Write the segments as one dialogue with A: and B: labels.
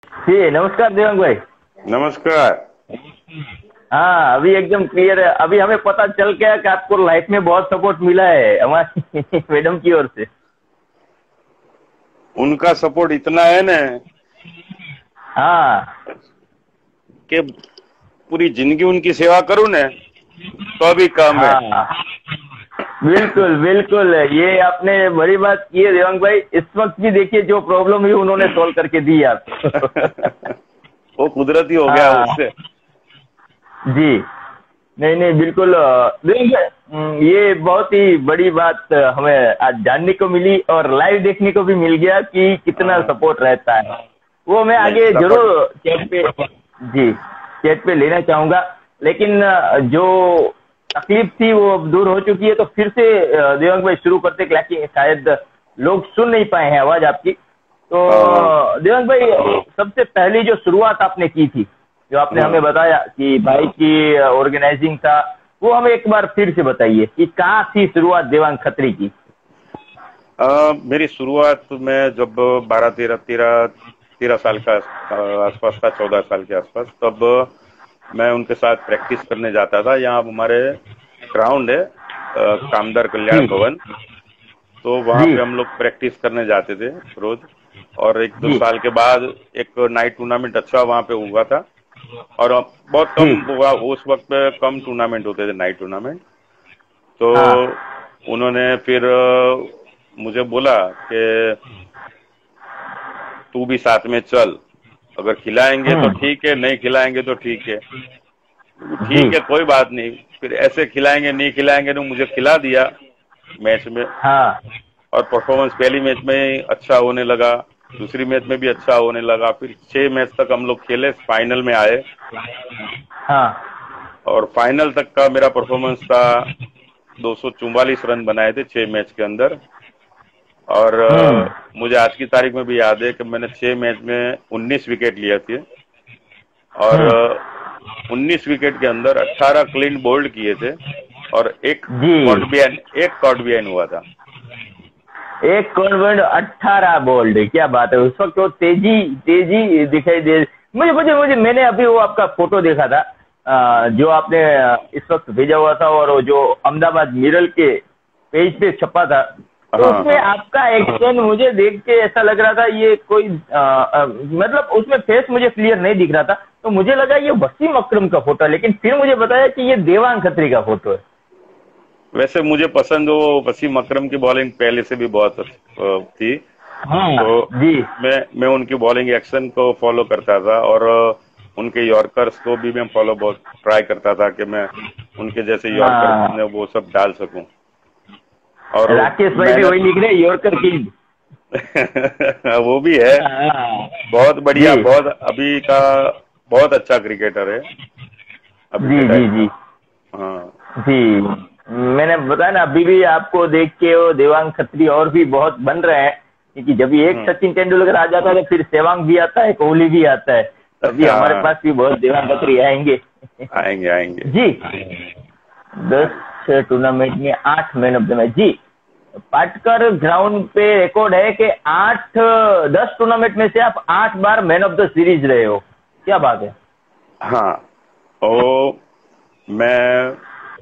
A: जी नमस्कार देवांग भाई।
B: नमस्कार।
A: हाँ अभी एकदम क्लियर है। अभी हमें पता चल गया कि आपको लाइफ में बहुत सपोर्ट मिला है हमारी मैडम की ओर से।
B: उनका सपोर्ट इतना है ना
A: हाँ
B: कि पूरी जिंदगी उनकी सेवा करूं ना तो भी कम है।
A: हाँ बिल्कुल बिल्कुल, ये आपने बड़ी बात की है देवांग भाई। इस वक्त भी देखिए जो प्रॉब्लम हुई उन्होंने सॉल्व करके दी आपको।
B: वो कुदरती हो गया
A: हाँ
B: उससे।
A: जी, नहीं नहीं बिल्कुल। देखिए ये बहुत ही बड़ी बात हमें आज जानने को मिली और लाइव देखने को भी मिल गया कि कितना
B: हाँ,
A: सपोर्ट रहता है। वो मैं
B: नहीं
A: आगे
B: सपोर्ट।
A: जरूर चैट पे लेना चाहूंगा। लेकिन जो तकलीफ थी वो अब दूर हो चुकी है। तो फिर से देवांग भाई शुरू करते कि शायद लोग सुन नहीं पाए हैं आवाज आपकी। तो
B: हाँ,
A: देवांग भाई सबसे पहली जो शुरुआत आपने की थी, जो आपने
B: हाँ।
A: हमें बताया कि भाई की ऑर्गेनाइजिंग था, वो हमें एक बार फिर से बताइए कि कहाँ थी शुरुआत देवांग खत्री की।
B: मेरी शुरुआत में जब 12 13 साल का आसपास था, 14 साल के आसपास, तब मैं उनके साथ प्रैक्टिस करने जाता था। यहाँ हमारे ग्राउंड है, कामदार कल्याण
A: जी
B: भवन। तो वहां
A: जी
B: पे हम लोग प्रैक्टिस करने जाते थे रोज। और एक दो
A: जी
B: साल के बाद एक नाइट टूर्नामेंट अच्छा वहां पे हुआ था। और बहुत
A: जी
B: कम हुआ उस वक्त पे, कम टूर्नामेंट होते थे, नाइट टूर्नामेंट। तो
A: हाँ
B: उन्होंने फिर मुझे बोला कि तू भी साथ में चल, अगर खिलाएंगे तो
A: हम्म
B: ठीक है, नहीं खिलाएंगे तो ठीक है।
A: जी
B: ठीक है, कोई बात नहीं। फिर ऐसे खिलाएंगे नहीं खिलाएंगे तो मुझे खिला दिया मैच में।
A: हाँ
B: और परफॉर्मेंस पहली मैच में ही अच्छा होने लगा, दूसरी मैच में भी अच्छा होने लगा। फिर 6 मैच तक हम लोग खेले, फाइनल में आए।
A: हाँ
B: और फाइनल तक का मेरा परफॉर्मेंस था, 244 रन बनाए थे 6 मैच के अंदर। और
A: हम्म
B: मुझे आज की तारीख में भी याद है कि मैंने 6 मैच में 19 विकेट लिए थे। और
A: हम्म
B: 19 विकेट के अंदर 18 क्लीन बोल्ड किए थे। और
A: जी,
B: एक कॉट बिहाइंड हुआ था।
A: एक कॉन्वेंट 18 बोल्ड, क्या बात है। उस वक्त वो तेजी तेजी दिखाई दे। मुझे मुझे मुझे मैंने अभी वो आपका फोटो देखा था, जो आपने इस वक्त भेजा हुआ था और वो जो अहमदाबाद मिरर के पेज पे छपा था। तो
B: हाँ,
A: उसमें
B: हाँ।
A: आपका एक्शन मुझे देख के ऐसा लग रहा था ये कोई मतलब उसमें फेस मुझे क्लियर नहीं दिख रहा था। तो मुझे लगा ये वसीम अकरम का फोटो है, लेकिन फिर मुझे बताया कि ये देवांग खत्री का फोटो है।
B: वैसे मुझे पसंद वो वसीम अकरम की बॉलिंग पहले से भी बहुत थी।
A: हाँ
B: तो
A: जी
B: मैं उनकी बॉलिंग एक्शन को फॉलो करता था। और उनके यॉर्कर्स को भी मैं फॉलो बहुत ट्राई करता था कि मैं उनके जैसे यॉर्कर
A: हाँ,
B: में वो सब डाल सकूं। और
A: राकेश भाई भी
B: मैंने
A: वही लिख रहे हैं, यॉर्कर किंग।
B: वो भी है,
A: हाँ,
B: बहुत बढ़िया,
A: जी
B: बहुत अभी का बहुत अच्छा क्रिकेटर है अभी
A: जी
B: के
A: जी
B: टाइम का।
A: जी
B: हाँ,
A: जी। मैंने बताया ना, अभी भी आपको देख के वो देवांग खत्री और भी बहुत बन रहे हैं। क्योंकि जब ये एक
B: हम्म,
A: सचिन तेंदुलकर आ जाता है तो फिर सेवांग भी आता है, कोहली भी आता है। अभी हमारे
B: हाँ।
A: पास भी बहुत देवांग खत्री आएंगे।
B: आएंगे आएंगे।
A: जी,
B: आएंगे।
A: 10 टूर्नामेंट में 8 मैन ऑफ द मैच। जी, पाटकर ग्राउंड पे रिकॉर्ड है कि 10 टूर्नामेंट में से आप 8 बार मैन ऑफ द सीरीज रहे हो। क्या बात है।
B: हाँ, ओ, मैं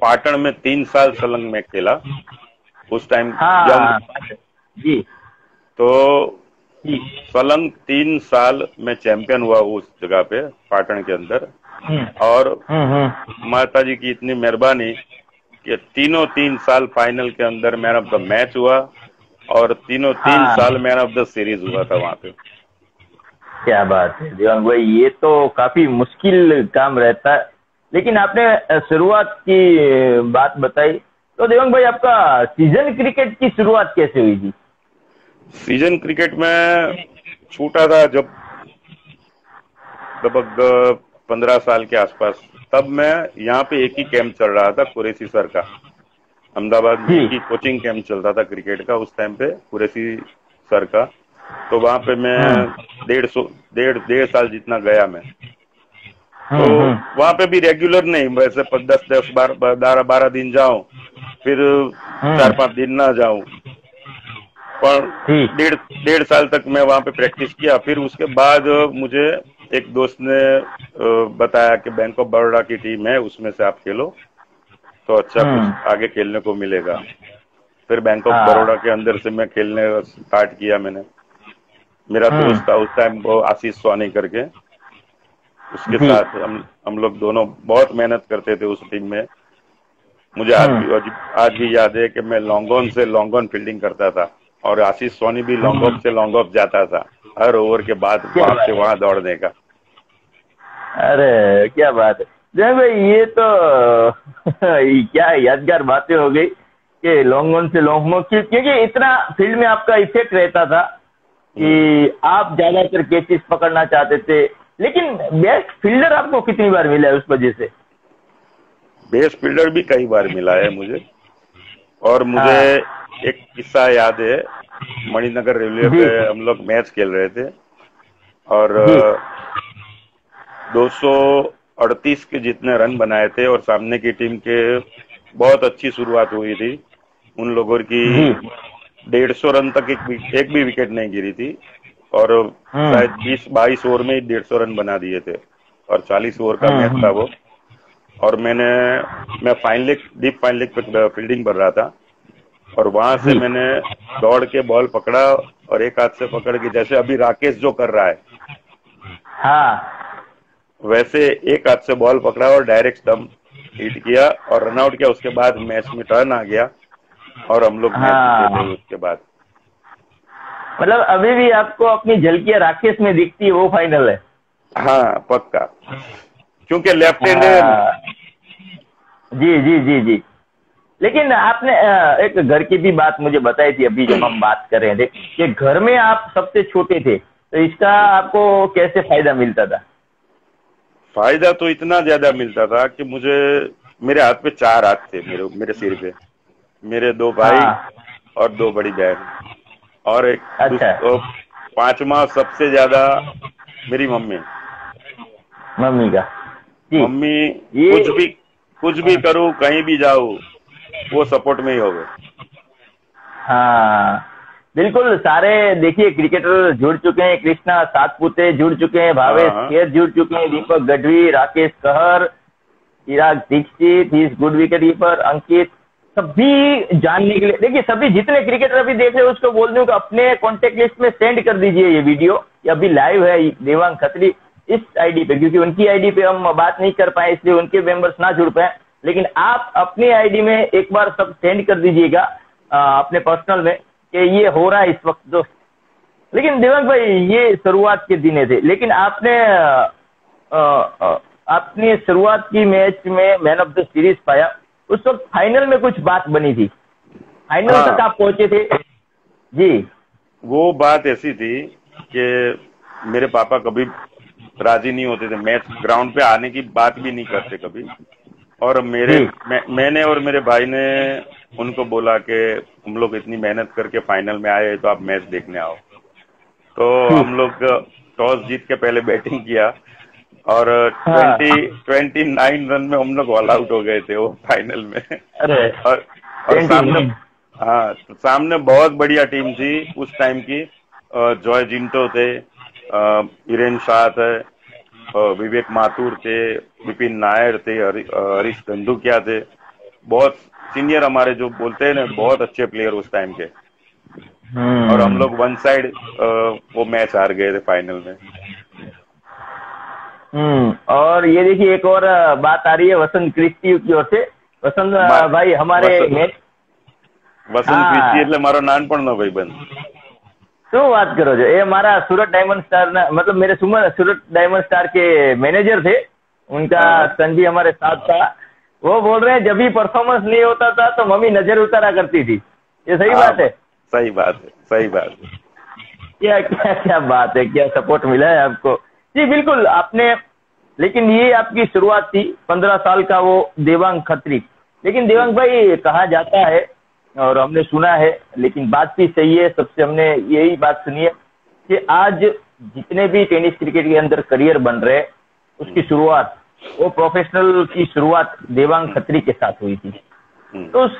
B: पाटन में 3 साल संलग्न में खेला उस टाइम जब।
A: हाँ जी
B: तो
A: जी
B: संलग्न 3 साल में चैंपियन हुआ उस जगह पे, पाटन के अंदर।
A: हम्म
B: और
A: हम्म।
B: माता जी की इतनी मेहरबानी कि तीनों 3 साल फाइनल के अंदर मैन ऑफ द मैच हुआ। और तीनों 3
A: हाँ,
B: साल मैन ऑफ द सीरीज हुआ था वहां पे।
A: क्या बात है देवांग भाई, ये तो काफी मुश्किल काम रहता है। लेकिन आपने शुरुआत की बात बताई। तो देवांग भाई आपका सीजन क्रिकेट की शुरुआत कैसे हुई थी।
B: सीजन क्रिकेट में छूटा था जब लगभग 15 साल के आसपास। तब मैं यहाँ पे एक ही कैंप चल रहा था कुरैशी सर का, अहमदाबाद में
A: जी
B: एक ही कोचिंग कैंप चलता था क्रिकेट का उस टाइम पे, कुरैशी सर का। तो वहां पे मैं
A: हम्म
B: 1.5 साल जितना गया मैं। तो वहां पे भी रेगुलर नहीं, वैसे 10 10 12 12 दिन जाऊं, फिर
A: हम्म
B: 4 5 दिन ना जाऊं। पर डेढ़ साल तक मैं वहां पे प्रैक्टिस किया। फिर उसके बाद मुझे एक दोस्त ने बताया कि बैंक ऑफ बड़ौदा की टीम है, उसमें से आप खेलो तो अच्छा कुछ आगे खेलने को मिलेगा। फिर बैंक ऑफ बड़ौदा के अंदर से मैं खेलने स्टार्ट किया। मैंने, मेरा दोस्त था उस टाइम वो आशीष सोनी करके, उसके साथ हम लोग दोनों बहुत मेहनत करते थे उस टीम में। मुझे आज भी याद है कि मैं लॉन्ग ऑन से लॉन्ग ऑन फील्डिंग करता था और आशीष सोनी भी लॉन्ग ऑफ से लॉन्ग ऑफ जाता था हर ओवर के बाद, वहां से वहां दौड़ने का।
A: अरे क्या बात है जय भाई, ये तो क्या यादगार बातें हो गई कि लॉन्ग ऑन से लॉन्ग ऑन, क्योंकि इतना फील्ड में आपका इफेक्ट रहता था कि आप ज्यादातर कैचेस पकड़ना चाहते थे। लेकिन बेस्ट फील्डर आपको कितनी बार मिला है उस वजह से?
B: बेस्ट फील्डर भी कई बार मिला है मुझे। और मुझे एक किस्सा याद है, मणिनगर रेलवे पे हम लोग मैच खेल रहे थे और 238 के जितने रन बनाए थे और सामने की टीम के बहुत अच्छी शुरुआत हुई थी। उन लोगों की 150 रन तक एक भी विकेट नहीं गिरी थी और शायद 20-22 ओवर में 150 रन बना दिए थे और 40 ओवर का मैच था वो। और मैं डीप फाइन लेग पे फील्डिंग कर रहा था और वहां से मैंने दौड़ के बॉल पकड़ा और एक हाथ से पकड़ के, जैसे अभी राकेश जो कर रहा है, वैसे एक हाथ से बॉल पकड़ा और डायरेक्ट स्टंप हिट किया और रन आउट किया। उसके बाद मैच में टर्न आ गया और हम लोग मैच जीते थे उसके बाद।
A: मतलब अभी भी आपको अपनी झलकियां राकेश में दिखती है, वो फाइनल है?
B: हाँ पक्का, क्योंकि लेफ्ट हैंड है।
A: जी जी जी जी। लेकिन आपने एक घर की भी बात मुझे बताई थी अभी जब हम बात कर रहे थे कि घर में आप सबसे छोटे थे, तो इसका आपको कैसे फायदा मिलता था?
B: फायदा तो इतना ज्यादा मिलता था कि मेरे हाथ पे 4 हाथ थे, मेरे सिर पे मेरे 2 भाई और 2 बड़ी बहन और एक पांचवा सबसे ज्यादा मेरी मम्मी
A: का।
B: मम्मी कुछ भी करूं, कहीं भी जाऊं, वो सपोर्ट में ही हो गए।
A: हाँ बिल्कुल, सारे देखिए क्रिकेटर जुड़ चुके हैं, कृष्णा सातपुते जुड़ चुके हैं, भावेश खेर जुड़ चुके हैं, दीपक गढ़वी, राकेश कहर, चिराग दीक्षित, इस गुड विकेट कीपर अंकित, सभी जानने के लिए देखिए सभी जितने क्रिकेटर अभी देख रहे हैं उसको बोल दूं कि अपने कॉन्टेक्ट लिस्ट में सेंड कर दीजिए ये वीडियो, ये अभी लाइव है देवांग खत्री इस आईडी पे, क्योंकि उनकी आईडी पे हम बात नहीं कर पाए इसलिए उनके मेंबर्स ना जुड़ पाए, लेकिन आप अपनी आईडी में एक बार सब सेंड कर दीजिएगा अपने पर्सनल में कि ये हो रहा है इस वक्त दोस्त। लेकिन देवांग भाई ये शुरुआत के दिन थे, लेकिन आपने शुरुआत की मैच में मैन ऑफ द सीरीज पाया, उस वक्त फाइनल में कुछ बात बनी थी, फाइनल तक आप पहुंचे थे जी। वो
B: बात ऐसी थी कि मेरे पापा कभी राजी नहीं होते थे, मैच ग्राउंड पे आने की बात भी नहीं करते कभी, और मैंने और मेरे भाई ने उनको बोला कि हम लोग इतनी मेहनत करके फाइनल में आए तो आप मैच देखने आओ। तो हम लोग टॉस जीत के पहले बैटिंग किया और 29 रन में हम लोग ऑल आउट हो गए थे वो फाइनल में। और सामने बहुत बढ़िया टीम थी उस टाइम की, जॉय जिंटो थे, वीरेन शाह थे, विवेक माथुर थे, विपिन नायर थे, हरीश धंधुकिया थे, बहुत सीनियर हमारे जो बोलते हैं ना बहुत अच्छे प्लेयर उस टाइम के। और हम लोग वन साइड वो मैच हार गए थे फाइनल में। और ये देखिए एक और बात आ रही है वसंत क्रिस्टी की ओर से। वसंत भाई हमारे वसंत क्रिस्टी એટલે મારો નાનપણનો ભાઈબંધ।
A: શું વાત કરો છો, ये हमारा सूरत डायमंड स्टार मतलब मेरे सूरत डायमंड स्टार के मैनेजर थे, उनका सन भी हमारे साथ था। वो बोल रहे हैं जब भी परफॉर्मेंस नहीं होता था तो मम्मी नजर उतारा करती थी, ये सही बात है?
B: सही बात है, सही बात है।
A: क्या क्या क्या बात है, क्या सपोर्ट मिला है आपको जी। बिल्कुल आपने, लेकिन ये आपकी शुरुआत थी 15 साल का वो देवांग खत्री। लेकिन देवांग भाई कहा जाता है और हमने सुना है, लेकिन बात भी सही है, सबसे हमने यही बात सुनी है कि आज जितने भी टेनिस क्रिकेट के अंदर करियर बन रहे हैं उसकी शुरुआत, वो प्रोफेशनल की शुरुआत देवांग खत्री के साथ हुई थी। तो उस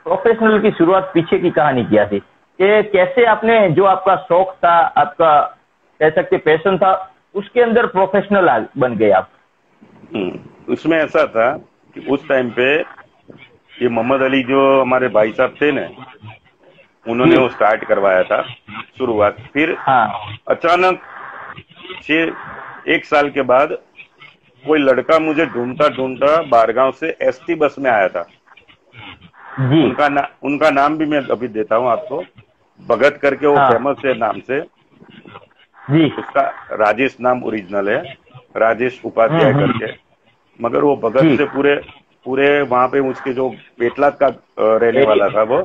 A: प्रोफेशनल की शुरुआत पीछे की कहानी क्या थी, कि कैसे आपने जो आपका शौक था, आपका कह सकते पैशन था, उसके अंदर प्रोफेशनल बन गए आप?
B: उसमें ऐसा था कि उस टाइम पे ये मोहम्मद अली जो हमारे भाई साहब थे ना, उन्होंने
A: जी।
B: वो स्टार्ट करवाया था शुरुआत। फिर
A: हाँ
B: अचानक 1 साल के बाद कोई लड़का मुझे ढूंढता ढूंढता बारगांव से एसटी बस में आया था।
A: जी।
B: उनका नाम भी मैं अभी देता हूँ आपको। भगत करके वो
A: हाँ
B: फेमस है नाम से।
A: जी।
B: उसका राजेश नाम ओरिजिनल है, राजेश उपाध्याय
A: हम्म।
B: करके। मगर वो भगत
A: जी
B: से पूरे पूरे वहां पे उसके जो पेटलाद का रहने वाला था वो।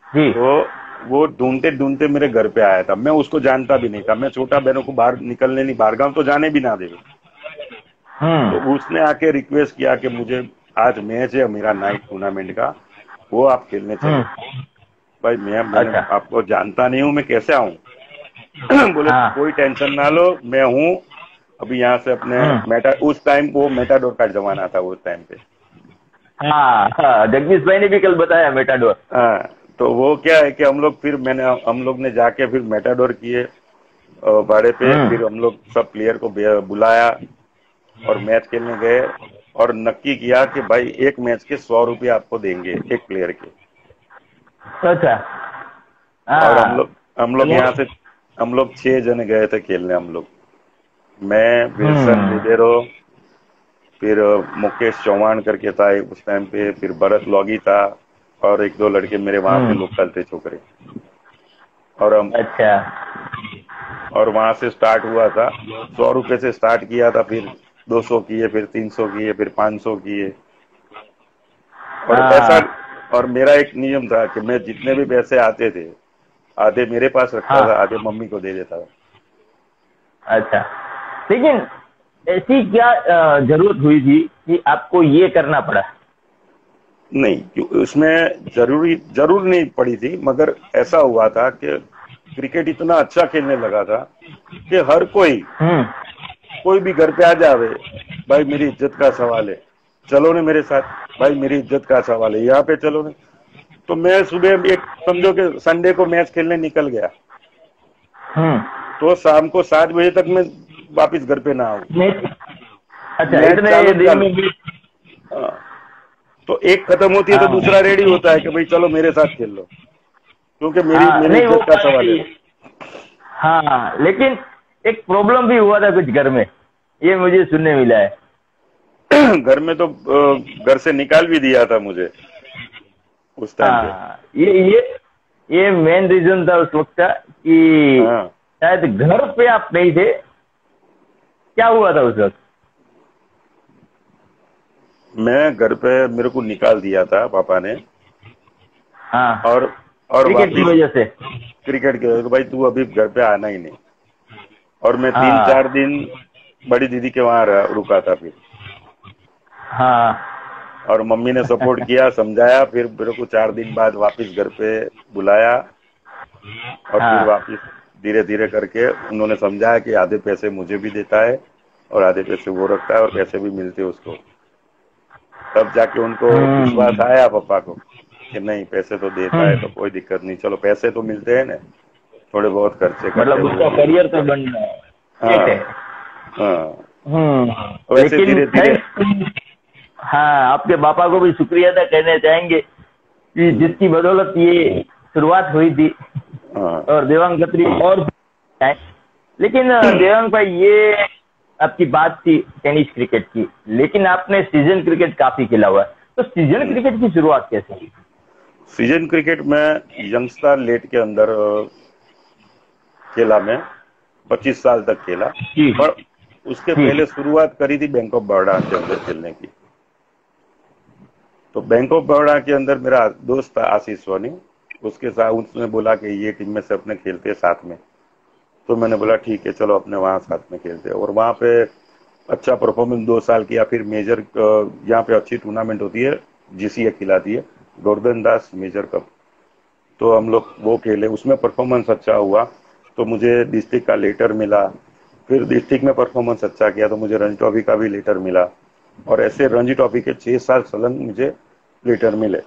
A: जी।
B: तो वो ढूंढते ढूंढते मेरे घर पे आया था। मैं उसको जानता भी नहीं था, मैं छोटा, बहनों को बाहर निकलने नहीं, बाहरगांव तो जाने भी ना देवे। तो
A: हम्म।
B: उसने आके रिक्वेस्ट किया कि मुझे आज मैच है मेरा नाइट टूर्नामेंट का, वो आप खेलने चलो।
A: हम्म।
B: भाई मैंने
A: अच्छा।
B: आपको जानता नहीं हूँ, मैं कैसे आऊं? बोले
A: हाँ।
B: कोई टेंशन ना लो, मैं हूँ अभी यहाँ से अपने
A: हम्म।
B: उस टाइम वो मेटाडोर का जमाना था उस टाइम पे।
A: हाँ हाँ, जगदीश भाई ने भी कल बताया मेटाडोर।
B: हाँ, तो वो क्या है कि हम लोग ने जाके फिर मेटाडोर किए भाड़े पे।
A: हम्म।
B: फिर हम लोग सब प्लेयर को बुलाया और मैच खेलने गए। और नक्की किया कि भाई एक मैच के 100 रुपये आपको देंगे एक प्लेयर के।
A: अच्छा।
B: और
A: हाँ।
B: हम लोग यहाँ से हम लोग 6 जने गए थे खेलने। हम लोग, मैं, विल्सन
A: हम्म।
B: रिबेरो, फिर मुकेश चौहान करके था उस टाइम पे, फिर भरत लॉगी था, और एक दो लड़के मेरे वहां पे
A: हम्म।
B: लोकल थे छोकरे। और हम
A: अच्छा।
B: और वहां से स्टार्ट हुआ था। 100 रुपये से स्टार्ट किया था, फिर 200 किए, फिर 300 किए, फिर 500 किए। और ऐसा,
A: हाँ
B: और मेरा एक नियम था कि मैं जितने भी पैसे आते थे आधे मेरे पास रखता
A: हाँ।
B: था, आधे मम्मी को दे देता था।
A: अच्छा, लेकिन ऐसी क्या जरूरत हुई थी कि आपको ये करना पड़ा?
B: नहीं, उसमें जरूर नहीं पड़ी थी, मगर ऐसा हुआ था कि क्रिकेट इतना अच्छा खेलने लगा था कि हर
A: हम्म।
B: कोई भी घर पे आ जावे, भाई मेरी इज्जत का सवाल है, चलो ने मेरे साथ, भाई मेरी इज्जत का सवाल है, यहाँ पे चलो ने। तो मैं सुबह एक, समझो कि संडे को मैच खेलने निकल गया,
A: हम्म।
B: तो शाम को 7 बजे तक मैं वापिस घर पे ना आऊं।
A: मैच। अच्छा,
B: मैच
A: इतने
B: चालू
A: दिन
B: चालू।
A: में भी?
B: हाँ, तो एक खत्म होती है तो
A: हाँ
B: दूसरा रेडी होता है कि भाई चलो मेरे साथ खेल लो, क्योंकि मेरी
A: हाँ,
B: मेरी
A: नहीं वो
B: इज्जत का
A: बात
B: सवाल
A: सही
B: है।
A: है। हाँ, लेकिन एक प्रॉब्लम भी हुआ था कुछ घर में, ये मुझे सुनने मिला है।
B: घर में तो घर से निकाल भी दिया था मुझे उस टाइम पे।
A: हाँ, ये मेन रीजन था उस वक्त का कि
B: हाँ,
A: शायद घर पे आप नहीं थे। क्या हुआ था उस वक्त?
B: मैं घर पे, मेरे को निकाल दिया था पापा ने।
A: हाँ,
B: और और
A: क्रिकेट की
B: वापिस
A: वजह से?
B: क्रिकेट के, भाई तू अभी घर पे आना ही नहीं। और मैं 3-4 दिन
A: हाँ
B: बड़ी दीदी के वहां रुका था फिर।
A: हाँ
B: और मम्मी ने सपोर्ट किया, समझाया, फिर मेरे को 4 दिन बाद वापस घर पे बुलाया। और फिर
A: हाँ
B: वापस धीरे धीरे करके उन्होंने समझाया कि आधे पैसे मुझे भी देता है और आधे पैसे वो रखता है, और पैसे भी मिलते उसको। तब जाके उनको विश्वास
A: हम्म।
B: आया पापा को कि नहीं, पैसे तो देता है तो कोई दिक्कत नहीं, चलो पैसे तो मिलते हैं ना, थोड़े बहुत खर्चे करते
A: मतलब
B: हैं वो
A: उसका
B: भी।
A: करियर तो बनना है, ये
B: हाँ
A: है।
B: हाँ, वैसे
A: लेकिन
B: धीरे धीरे।
A: थैंक्स। हाँ, आपके पापा को भी शुक्रिया अदा करना चाहेंगे कि जिसकी बदौलत ये शुरुआत हुई थी।
B: हाँ
A: और देवांग खत्री और है। लेकिन देवांग भाई, ये आपकी बात थी टेनिस क्रिकेट की, लेकिन आपने सीजन क्रिकेट काफी खेला हुआ है, तो सीजन क्रिकेट की शुरुआत कैसे हुई?
B: सीजन क्रिकेट में यंगस्टर लेट के अंदर खेला मैं, 25 साल तक खेला।
A: जी
B: पर उसके
A: जी।
B: पहले शुरुआत करी थी बैंक ऑफ बड़ौदा के अंदर खेलने की। तो बैंक ऑफ बड़ौदा के अंदर मेरा दोस्त था आशीष सोनी, उसके साथ उसने बोला कि ये टीम में से अपने खेलते हैं साथ में। तो मैंने बोला ठीक है, चलो अपने वहां साथ में खेलते हैं। और वहां पे अच्छा परफॉर्मेंस 2 साल किया। फिर मेजर, यहाँ पे अच्छी टूर्नामेंट होती है, जीसीए खिलाती है, गोवर्धन दास मेजर कप। तो हम लोग वो खेले, उसमें परफॉर्मेंस अच्छा हुआ तो मुझे डिस्ट्रिक्ट का लेटर मिला। फिर डिस्ट्रिक्ट में परफॉर्मेंस अच्छा किया तो मुझे रणजी ट्रॉफी का भी लेटर मिला। और ऐसे रणजी ट्रॉफी के 6 साल सलंग मुझे लेटर मिले।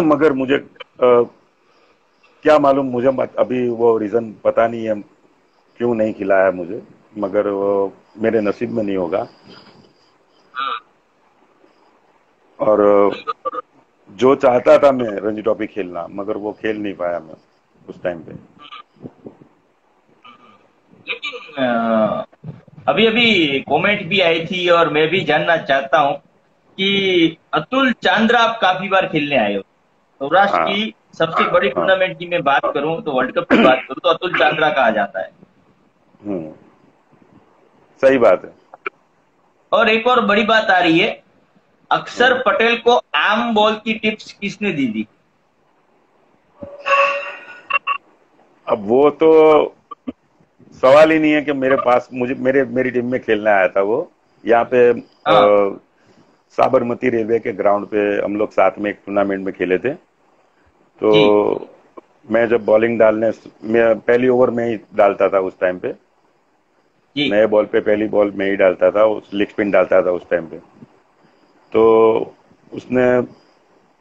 B: मगर मुझे क्या मालूम मुझे, अभी वो रीजन पता नहीं है क्यों नहीं खिलाया मुझे, मगर वो मेरे नसीब में नहीं होगा। और जो चाहता था मैं रणजी ट्रॉफी खेलना, मगर वो खेल नहीं पाया मैं उस टाइम पे।
A: लेकिन अभी अभी कमेंट भी आई थी और मैं भी जानना चाहता हूँ कि अतुल चांद्रा आप काफी बार खेलने आए हो। सौराष्ट्र
B: हाँ
A: की सबसे बड़ी
B: हाँ।
A: टूर्नामेंट की मैं बात करूं तो वर्ल्ड कप की बात करूं तो अतुल चांद्रा कहा जाता है।
B: हम्म, सही बात है।
A: और एक और बड़ी बात आ रही है, अक्षर
B: हम्म।
A: पटेल को आम बॉल की टिप्स किसने दी थी?
B: अब वो तो सवाल ही नहीं है कि मेरे पास, मुझे मेरी टीम में खेलने आया था वो। यहाँ पे
A: हाँ
B: साबरमती रेलवे के ग्राउंड पे हम लोग साथ में एक टूर्नामेंट में खेले थे। तो
A: जी
B: मैं जब बॉलिंग डालने, मैं पहली ओवर में ही डालता था उस टाइम पे।
A: जी।
B: नए बॉल पे पहली बॉल में ही डालता था, उस लेग स्पिन डालता था उस टाइम पे। तो उसने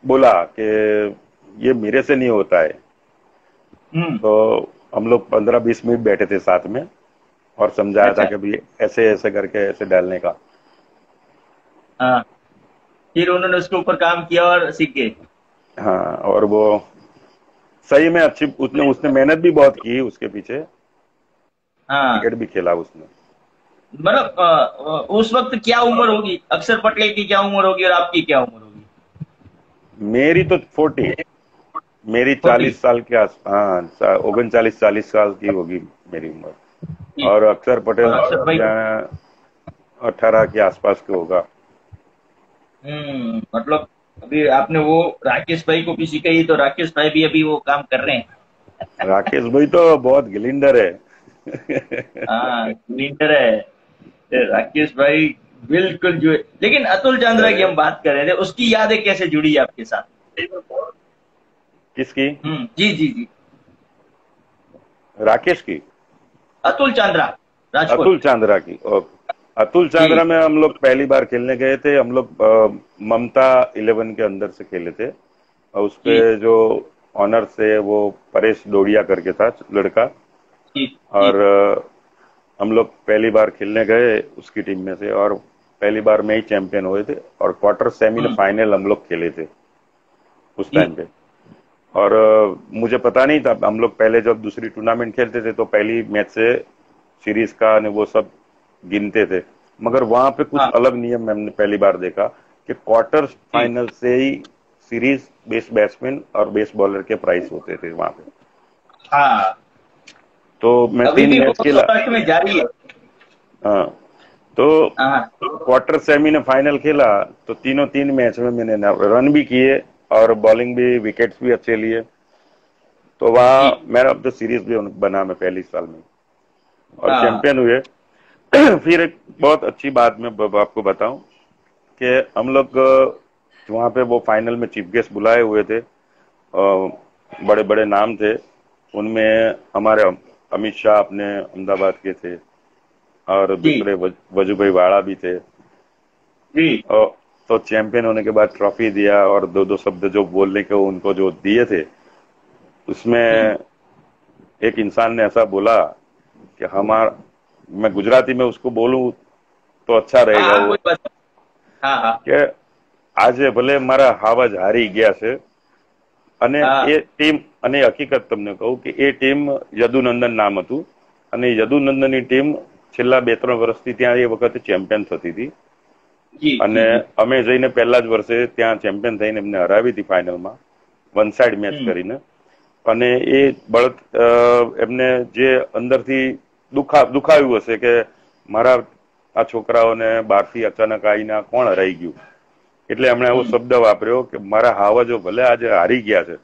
B: बोला कि ये मेरे से नहीं होता है।
A: हम्म।
B: तो हम लोग 15-20 मिनट बैठे थे साथ में और समझाया था
A: अच्छा।
B: कि भाई ऐसे ऐसे करके ऐसे डालने का।
A: हाँ, फिर उन्होंने उसके ऊपर काम किया और सीख गए।
B: हाँ, और वो सही में अच्छी, उसने उसने मेहनत भी बहुत की उसके पीछे।
A: हाँ,
B: क्रिकेट भी खेला उसने।
A: मतलब उस वक्त क्या उम्र होगी, अक्षर पटेल की क्या उम्र होगी और आपकी क्या उम्र होगी?
B: मेरी तो 40, मेरी
A: 40।
B: 40 साल के आस, हाँ 39-40 साल की होगी मेरी उम्र।
A: जी।
B: और अक्षर
A: और
B: पटेल
A: अक्षर भाई?
B: 18 के आसपास के होगा।
A: मतलब अभी आपने वो राकेश भाई को भी सिखाई तो राकेश भाई भी अभी वो काम कर रहे हैं।
B: राकेश भाई तो बहुत गिलिंडर है।
A: हाँ, विंटर है। राकेश भाई बिल्कुल जो है। लेकिन अतुल चंद्रा की
B: अरे
A: हम बात कर रहे थे, उसकी यादें कैसे जुड़ी आपके साथ?
B: किसकी?
A: जी जी जी।
B: राकेश की?
A: अतुल चंद्रा, राजकोट।
B: अतुल चांद्रा की। और अतुल चांद्रा
A: जी
B: में हम लोग पहली बार खेलने गए थे। हम लोग ममता 11 के अंदर से खेले थे, और उसपे
A: जी
B: जो ऑनर से वो परेश डोडिया करके था लड़का।
A: जी जी।
B: और हम लोग पहली बार खेलने गए उसकी टीम में से, और पहली बार में ही चैंपियन हुए थे। और क्वार्टर सेमी
A: हम्म।
B: फाइनल हम लोग खेले थे उस
A: जी
B: टाइम पे। और मुझे पता नहीं था, हम लोग पहले जब दूसरी टूर्नामेंट खेलते थे तो पहली मैच से सीरीज का ने वो सब गिनते थे। मगर वहां पे कुछ
A: हाँ
B: अलग नियम हमने पहली बार देखा कि क्वार्टर
A: जी।
B: फाइनल से ही सीरीज बेस्ट बैट्समैन और बेस्ट बॉलर के प्राइस होते थे वहां पे।
A: हाँ,
B: तो मैं
A: अभी
B: 3
A: भी
B: मैच
A: वो
B: खेला।
A: सौराष्ट्र में जारी है।
B: हाँ, तो
A: हाँ
B: क्वार्टर सेमी ने फाइनल खेला, तो तीनों 3 मैच में मैंने रन भी किए और बॉलिंग भी, विकेट्स भी अच्छे लिए। तो वहाँ
A: जी।
B: मेरा अब तो सीरीज भी बना मैं पहली साल में, और
A: हाँ
B: चैंपियन हुए। फिर एक बहुत अच्छी बात मैं आपको बताऊं कि हम लोग वहाँ पे वो फाइनल में चीफ गेस्ट बुलाए हुए थे। बड़े बड़े नाम थे उनमें, हमारे अमित शाह अपने अहमदाबाद के थे, और
A: जी
B: दूसरे वजूभाई वाड़ा भी थे।
A: जी।
B: और तो चैंपियन होने के बाद ट्रॉफी दिया, और दो दो शब्द जो बोलने के उनको जो दिए थे,
A: हम्म।
B: उसमें एक इंसान ने ऐसा बोला कि हमारा, मैं गुजराती में उसको बोलूं तो अच्छा
A: हाँ
B: रहेगा
A: हाँ,
B: वो,
A: कोई बात नहीं। हाँ हाँ
B: કે આજે ભલે મારા હાવજ હારી ગયા છે, અને
A: हाँ
B: એ ટીમ, અને હકીકત તમને કહું કે એ ટીમ યદુનંદન નામ હતું, અને યદુનંદનની ટીમ છેલ્લા 2-3 વર્ષથી ત્યાં એ વખતે ચેમ્પિયન થતી હતી,
A: जी
B: અને
A: जी जी।
B: અમે જઈને પહેલા જ વર્ષે ત્યાં ચેમ્પિયન થઈને એમને હરાવી હતી ફાઇનલમાં, વન સાઇડ મેચ કરીને. અને એ બળદ એમને જે અંદરથી દુખાવ્યું હશે કે મારા આ છોકરાઓને બહારથી અચાનક આવીને કોણ હરાઈ ગયું, એટલે એમણે એવો શબ્દ વાપર્યો કે મારા હાવજો ભલે આજે હારી ગયા છે,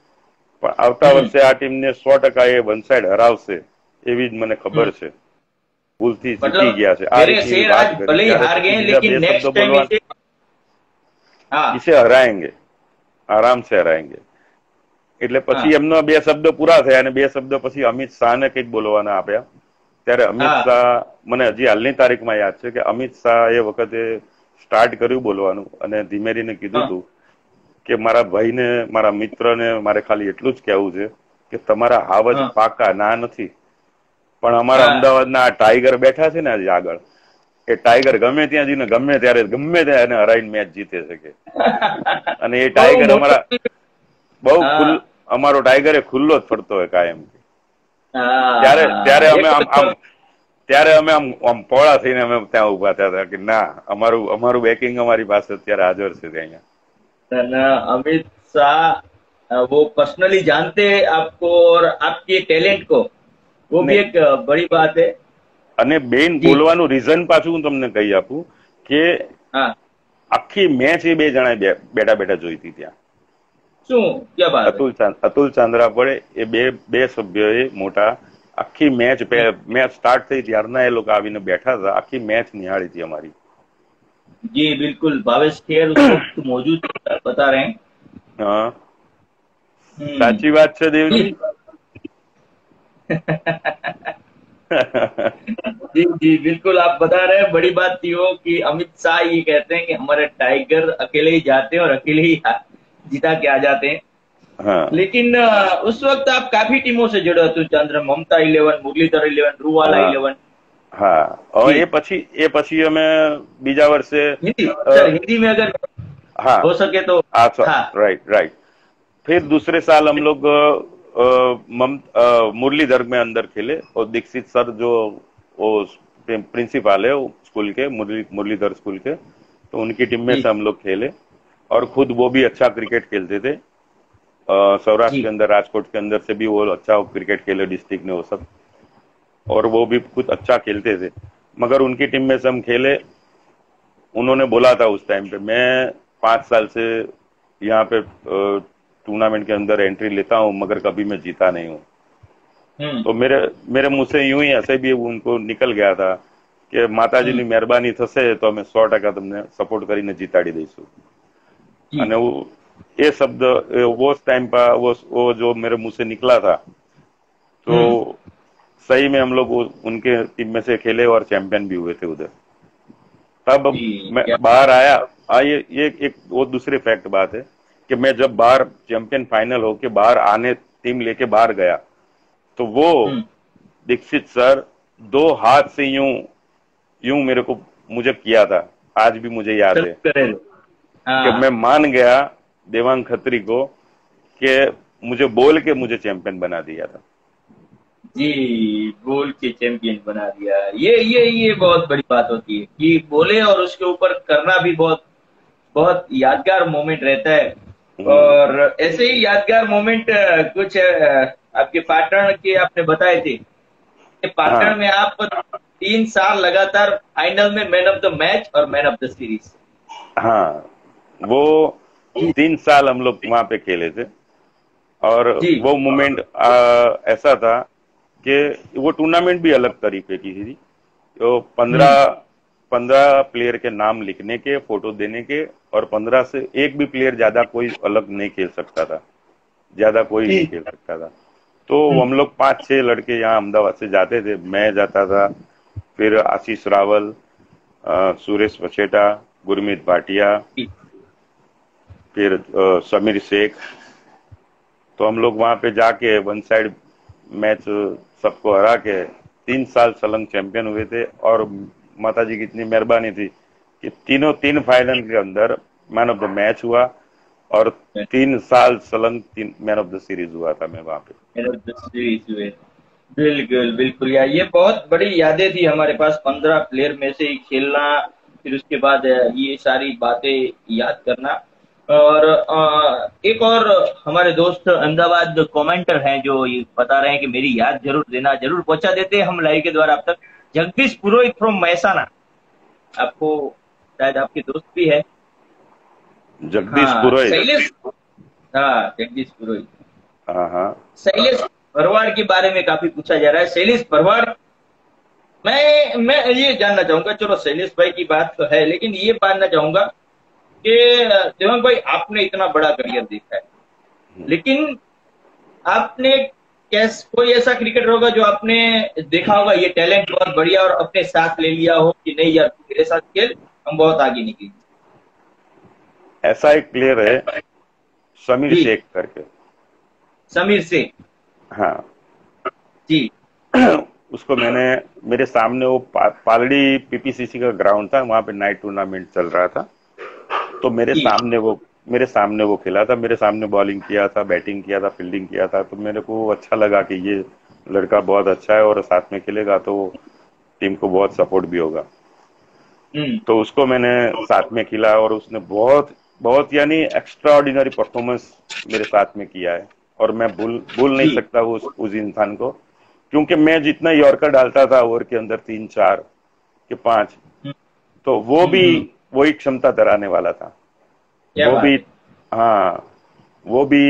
B: પણ આવતા વર્ષે આ ટીમને 100% એ વન સાઇડ હરાવશે એવી જ મને ખબર છે. ભૂલથી જીતી
A: मतलब
B: ગયા છે, આ
A: मेरे
B: રીતની
A: शेर
B: વાત
A: आज
B: કરી.
A: भले ही
B: ત્યારે
A: हार
B: પછી
A: गए
B: બીજા
A: लेकिन
B: 2 શબ્દો
A: नेक्स्ट टाइम
B: બોલવા,
A: इसे। हाँ
B: इसे हराएंगे, आराम से हराएंगे. એટલે પછી
A: हाँ
B: એમનો 2 શબ્દ પૂરા થયા, અને 2 શબ્દ પછી અમિત શાહને કંઈક બોલવાના આપ્યા. ત્યારે અમિત
A: हाँ
B: શાહ, મને હજી હાલની તારીખમાં યાદ છે કે અમિત શાહ એ વખતે સ્ટાર્ટ કર્યું બોલવાનું, અને ધીમેરીને કીધું
A: हाँ
B: હતું કે મારા ભાઈને, મારા મિત્રને મારે ખાલી એટલું જ કહેવું છે કે તમારા હાવ જ પાકા ના નથી, પણ અમારા અમદાવાદના આ ટાઈગર બેઠા છે ને આજે આગળ, એ ટાઈગર ગમે ત્યાં જઈને ગમે ત્યારે ગમે ત્યાં એને હરાઈને મેચ જીતે શકે. અને એ ટાઈગર અમારા બહુ અમારો ટાઈગર એ ખુલ્લો જ ફરતો હોય કાયમ. ત્યારે અમે આમ પોળા થઈને અમે ત્યાં ઉભા થયા હતા કે ના, અમારું બેકિંગ અમારી પાસે અત્યારે હાજર છે ત્યાં.
A: अमित शाह वो पर्सनली जानते हैं आपको और आपके टैलेंट को, वो भी एक बड़ी बात है.
B: અને બેન બોલવાનું રીઝન પાછું હું તમને કહી આપું કે આખી મેચ એ બે જણા બેઠા બેઠા જોઈ હતી ત્યાં.
A: શું ક્યાં વાત?
B: અતુલ ચાંદ્રા પડે એ બે સભ્યોએ મોટા આખી મેચ સ્ટાર્ટ થઈ ત્યારના એ લોકો આવીને બેઠા હતા, આખી મેચ નિહાળી હતી અમારી.
A: जी बिल्कुल, भावेश खेर उस वक्त मौजूद बता रहे हैं.
B: हाँ, साची बात है देवजी.
A: जी जी बिल्कुल, आप बता रहे हैं. बड़ी बात थी वो कि अमित शाह ये कहते हैं कि हमारे टाइगर अकेले ही जाते हैं और अकेले ही जीता के आ जाते हैं.
B: हाँ.
A: लेकिन उस वक्त आप काफी टीमों से जुड़े थे, चंद्र, ममता 11, मुरलीधर 11, रूवाला 11.
B: हाँ, और ये પછી અમે બીજા વર્ષે
A: हिंदी में अगर
B: हाँ
A: हो सके तो.
B: हाँ, राइट. फिर दूसरे साल हम लोग मुरलीधर में अंदर खेले और दीक्षित सर जो वो प्रिंसिपल है स्कूल के, मुरलीधर स्कूल के, तो उनकी टीम में से हम लोग खेले और खुद वो भी अच्छा क्रिकेट खेलते थे. सौराष्ट्र के अंदर, राजकोट के अंदर से भी वो अच्छा क्रिकेट खेले डिस्ट्रिक्ट में वो सब, और वो भी कुछ अच्छा खेलते थे. मगर उनकी टीम में से हम खेले. उन्होंने बोला था उस टाइम पे, मैं 5 साल से यहाँ पे टूर्नामेंट के अंदर एंट्री लेता हूँ मगर कभी मैं जीता नहीं हूँ. तो मेरे मुंह से यूं ही ऐसे भी उनको निकल गया था कि माताजीની મહેરબાની થશે તો અમે 100% તમને સપોર્ટ કરીને જીતાડી દઈશું. અને ये शब्द वो टाइम पर वो जो मेरे मुंह से निकला था, तो सही में हम लोग उनके टीम में से खेले और चैंपियन भी हुए थे उधर. तब मैं बाहर आया. ये एक वो दूसरी फैक्ट बात है कि मैं जब बाहर चैंपियन फाइनल होके बाहर आने टीम लेके बाहर गया तो वो दीक्षित सर 2 हाथ से यूं मुझे किया था. आज भी मुझे याद है कि मैं मान गया देवांग खत्री को कि मुझे बोल के मुझे चैंपियन बना दिया था.
A: जी, बोल के चैंपियन बना दिया. ये बहुत बड़ी बात होती है कि बोले और उसके ऊपर करना भी बहुत बहुत यादगार मोमेंट रहता है. और ऐसे ही यादगार मोमेंट कुछ आपके पाटन के आपने बताए थे कि पाटन में आप 3 साल लगातार फाइनल में मैन ऑफ द मैच और मैन ऑफ द सीरीज.
B: हाँ, वो 3 साल हम लोग वहां पे खेले थे. और वो मोमेंट ऐसा था कि वो टूर्नामेंट भी अलग तरीके की थी. तो 15 प्लेयर के नाम लिखने के, फोटो देने के, और 15 से एक भी प्लेयर ज्यादा कोई अलग नहीं खेल सकता था, ज्यादा कोई नहीं खेल सकता था. तो हम लोग 5-6 लड़के यहाँ अहमदाबाद से जाते थे. मैं जाता था, फिर आशीष रावल, सुरेश वचेटा, गुरमीत भाटिया, फिर समीर शेख. तो हम लोग वहां पे जाके 1 साइड मैच सबको हरा के 3 साल सलंग चैंपियन हुए थे. और माताजी की इतनी मेहरबानी थी कि 3 फाइनल के अंदर मैन ऑफ द मैच हुआ और 3 साल सलंग मैन ऑफ द सीरीज हुआ था मैं वहां पे.
A: मैन ऑफ द सीरीज हुए. बिल्कुल यार, ये बहुत बड़ी यादें थी हमारे पास. 15 प्लेयर में से खेलना, फिर उसके बाद ये सारी बातें याद करना. और एक और हमारे दोस्त अहमदाबाद कमेंटर हैं जो ये बता रहे हैं कि मेरी याद जरूर देना, जरूर पहुंचा देते हैं हम लाइव के द्वारा आप तक. जगदीश पुरोहित फ्रॉम महसाना, आपको शायद आपके दोस्त भी है
B: जगदीश पुरोहित.
A: शैलेश, हाँ जगदीश पुरोहित.
B: हाँ.
A: शैलेश भरवाड़ के बारे में काफी पूछा जा रहा है. शैलेश भरवाड़, मैं ये जानना चाहूंगा, चलो शैलेश भाई की बात तो है, लेकिन ये जानना चाहूंगा कि देवांग भाई आपने इतना बड़ा करियर देखा है, लेकिन आपने कोई ऐसा क्रिकेटर होगा जो आपने देखा होगा ये टैलेंट बहुत बढ़िया और अपने साथ ले लिया हो कि नहीं यार मेरे साथ खेल, हम बहुत आगे निकले.
B: ऐसा एक प्लेयर है समीर शेख करके.
A: समीर शेख.
B: हाँ
C: जी
B: उसको मैंने, मेरे सामने वो पालड़ी पीपीसीसी का ग्राउंड था, वहां पे नाइट टूर्नामेंट चल रहा था, तो
C: जी
B: मेरे सामने वो खेला था, मेरे सामने बॉलिंग किया था, बैटिंग किया था, फील्डिंग किया था, तो मेरे को अच्छा लगा कि ये लड़का बहुत अच्छा है और साथ में खेलेगा तो टीम को बहुत सपोर्ट भी होगा।
C: हम्म
B: तो उसको मैंने साथ में खेला और उसने बहुत बहुत यानी एक्स्ट्रा ऑर्डिनरी परफॉर्मेंस मेरे साथ में किया है, और मैं भूल नहीं
C: जी
B: सकता उस इंसान को, क्योंकि मैं जितना यॉर्कर डालता था ओवर के अंदर 3 4 के 5,
C: हम्म
B: तो वो भी
C: हम्म।
B: वही क्षमता धराने वाला था।
C: क्या
B: वो भी,
C: बात है।
B: हाँ, वो भी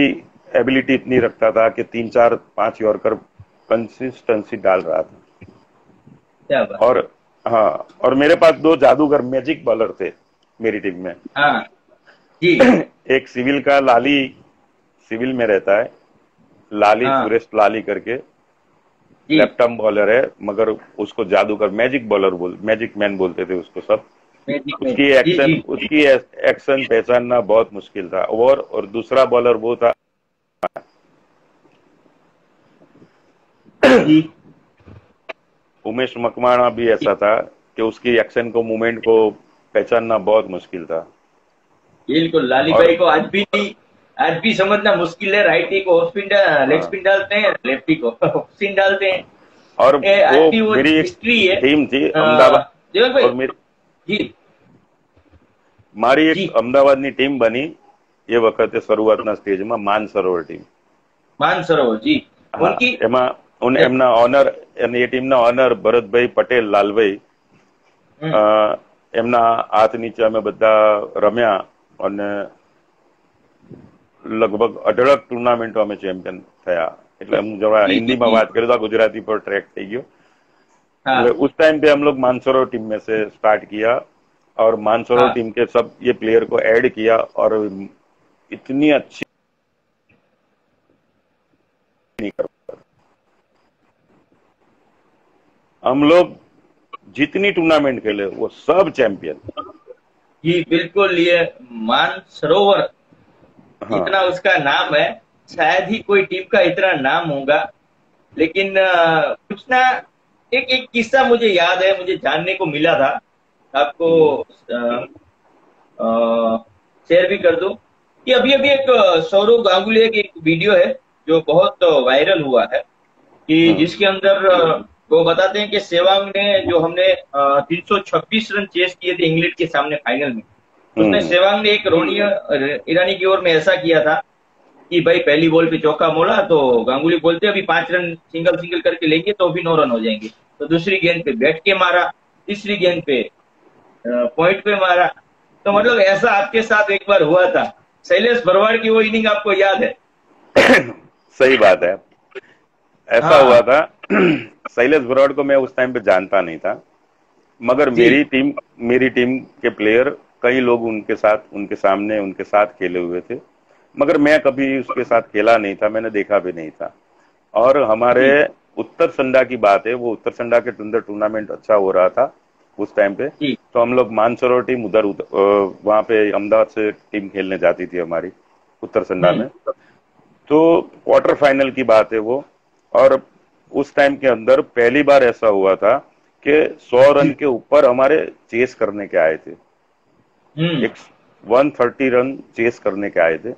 B: एबिलिटी इतनी रखता था कि 3 4 5 यॉर्कर कंसिस्टेंसी डाल रहा था।
C: क्या बात।
B: और हाँ, और मेरे पास 2 जादूगर मैजिक बॉलर थे मेरी टीम में।
C: हाँ जी
B: एक सिविल का लाली, सिविल में रहता है, लाली,
C: हाँ
B: सुरेश लाली करके,
C: जी
B: लेफ्ट आर्म बॉलर है, मगर उसको जादूगर मैजिक बॉलर मैजिक मैन बोलते थे उसको सब।
C: मैजिक मैन
B: उसकी
C: जी
B: एक्शन
C: जी
B: उसकी एक्शन पहचानना बहुत मुश्किल था। और दूसरा बॉलर वो था
C: जी।
B: उमेश मकवाना, भी ऐसा था कि उसकी एक्शन को, मूवमेंट को पहचानना बहुत मुश्किल था।
C: बिल्कुल लाली
B: और
C: भाई को आज भी समझना मुश्किल है। राइटी को ऑफ स्पिन, लेग
B: हाँ,
C: स्पिन डालते हैं, लेफ्टी को ऑफ स्पिन डालते हैं।
B: और
C: आज
B: वो
C: भी वो
B: मेरी एक
C: हिस्ट्री है।
B: टीम थी अहमदाबाद,
C: देवक भाई
B: और मेरी
C: जी
B: મારી એક
C: जी
B: અમદાવાદની ટીમ બની એ વખતે શરૂઆતના સ્ટેજમાં માનસરોવર ટીમ।
C: मानसरोवर जी
B: હા,
C: उनकी
B: એમાં એમના ઓનર, અને એ ટીમના ઓનર ભરતભાઈ પટેલ લાલભાઈ,
C: हम्म
B: એમના હાથ નીચે અમે બધા રમ્યા, અને લગભગ 18 ટુર્નામેન્ટો અમે ચેમ્પિયન થયા। એટલે હું જરા
C: जी
B: हिंदीમાં
C: जी
B: વાત करूँ तो गुजराती पर ट्रैक થઈ ગયો। એટલે
C: हाँ
B: उस टाइम पे हम लोग मानसरोवर टीम में से स्टार्ट किया, और मानसरोवर
C: हाँ
B: टीम के सब ये प्लेयर को ऐड किया, और इतनी अच्छी नहीं कर, हम लोग जितनी टूर्नामेंट खेले वो सब चैंपियन।
C: जी बिल्कुल। ये मानसरोवर
B: हाँ
C: इतना उसका नाम है, शायद ही कोई टीम का इतना नाम होगा। लेकिन कुछ ना, एक एक किस्सा मुझे याद है, मुझे जानने को मिला था, आपको शेयर भी कर दूं कि अभी अभी एक सौरव गांगुली एक वीडियो है जो बहुत वायरल हुआ है, कि
B: हम्म
C: जिसके अंदर वो बताते हैं कि सहवाग ने, जो हमने 326 रन चेस किए थे इंग्लैंड के सामने फाइनल में, उसमें
B: हम्म
C: सहवाग ने एक रोनी ईरानी की ओर में ऐसा किया था कि भाई पहली बॉल पे चौका मोड़ा, तो गांगुली बोलते अभी 5 रन सिंगल सिंगल करके लेंगे तो भी 9 रन हो जाएंगे। तो दूसरी गेंद पे बैठ के मारा, तीसरी गेंद पे पॉइंट पे मारा। तो मतलब ऐसा आपके साथ एक बार हुआ था। शैलेश भरवाड़ की वो इनिंग आपको याद है?
B: सही बात है, ऐसा हुआ
C: हाँ
B: था। शैलेश बराड़ को मैं उस टाइम पे जानता नहीं था, मगर
C: जी
B: मेरी टीम के प्लेयर, कई लोग उनके साथ, उनके सामने, उनके साथ खेले हुए थे, मगर मैं कभी उसके साथ खेला नहीं था, मैंने देखा भी नहीं था। और हमारे
C: जी
B: उत्तर संडा की बात है, वो उत्तर संडा के अंदर टूर्नामेंट अच्छा हो रहा था उस टाइम पे।
C: जी
B: तो हम लोग मानसरोवर टीम उधर वहां पे अहमदाबाद से टीम खेलने जाती थी हमारी, उत्तर संडा
C: हम्म
B: में। तो क्वार्टर फाइनल की बात है वो, और उस टाइम के अंदर पहली बार ऐसा हुआ था कि 100 रन के ऊपर हमारे चेस करने के आए थे,
C: हम्म
B: एक 130 रन चेस करने के आए थे।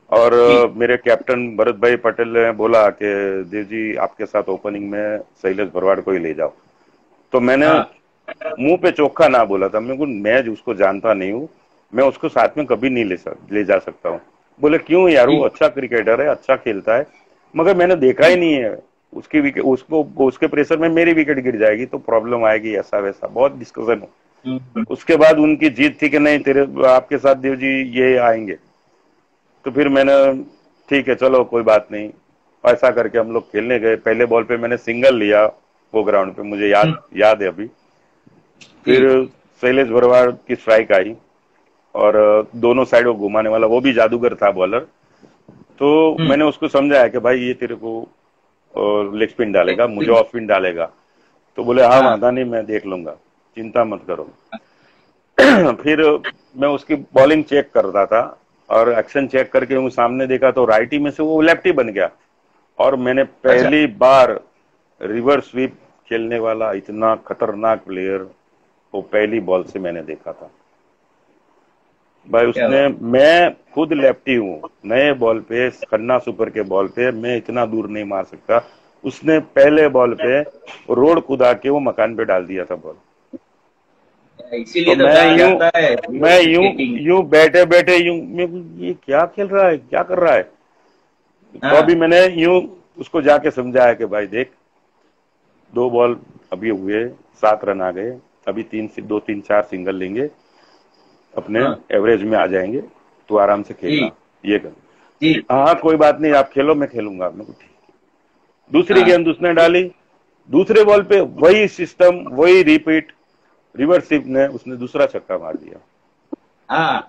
B: और
C: जी
B: मेरे कैप्टन भरत भाई पटेल ने बोला कि देव जी आपके साथ ओपनिंग में शैलेश भरवाड़ को ही ले जाओ। तो मैंने
C: हाँ
B: मुंह पे चोखा ना बोला था, मैं उसको जानता नहीं हूँ, मैं उसको साथ में कभी नहीं ले जा सकता हूँ। बोले क्यों यार, वो
C: जी
B: अच्छा क्रिकेटर है, अच्छा खेलता है, मगर मैंने देखा ही नहीं है उसकी विकेट, उसको उसके प्रेशर में मेरी विकेट गिर जाएगी तो प्रॉब्लम आएगी, ऐसा वैसा बहुत डिस्कशन हो।
C: हम्म
B: उसके बाद उनकी जीत थी कि नहीं तेरे, आपके साथ देव जी ये आएंगे। तो फिर मैंने, ठीक है चलो कोई बात नहीं, ऐसा करके हम लोग खेलने गए। पहले बॉल पे मैंने सिंगल लिया वो ग्राउंड पे, मुझे
C: हम्म,
B: याद है अभी।
C: जी
B: फिर शैलेश भरवाड़ की स्ट्राइक आई, और दोनों साइड वो घुमाने वाला, वो भी जादूगर था बॉलर। तो
C: हम्म
B: मैंने उसको समझाया कि भाई ये तेरे को लेग स्पिन डालेगा, मुझे ऑफ स्पिन डालेगा। तो बोले हाँ
C: हाँ
B: वादा नहीं, मैं देख लूंगा, चिंता मत करो। फिर मैं उसकी बॉलिंग चेक करता था, और एक्शन चेक करके वो सामने देखा तो राइटी में से वो लेफ्टी बन गया। और मैंने पहली बार रिवर्स स्वीप खेलने वाला इतना खतरनाक प्लेयर वो पहली बॉल से मैंने देखा था भाई। उसने, मैं खुद लेफ्टी हूँ, नए बॉल पे खन्ना सुपर के बॉल पे मैं इतना दूर नहीं मार सकता, उसने पहले बॉल पे रोड कूदा के वो मकान पे डाल दिया था बॉल।
C: इसीलिए
B: तो
C: तो कहा जाता है
B: मैं यूं बैठे बैठे ये क्या खेल रहा है, क्या कर रहा है। तो अभी मैंने यूं उसको जाके समझाया कि भाई देख, 2 बॉल अभी हुए, 7 रन आ गए, अभी 2 3 4 सिंगल लेंगे, अपने एवरेज में आ जाएंगे, तू आराम से खेलना, ये कर। हाँ कोई बात नहीं, आप खेलो, मैं खेलूंगा। मैं ठीक है। दूसरी गेंद उसने डाली, दूसरे बॉल पे वही सिस्टम, वही रिपीट, रिवर्स स्वीप ने उसने दूसरा छक्का मार दिया।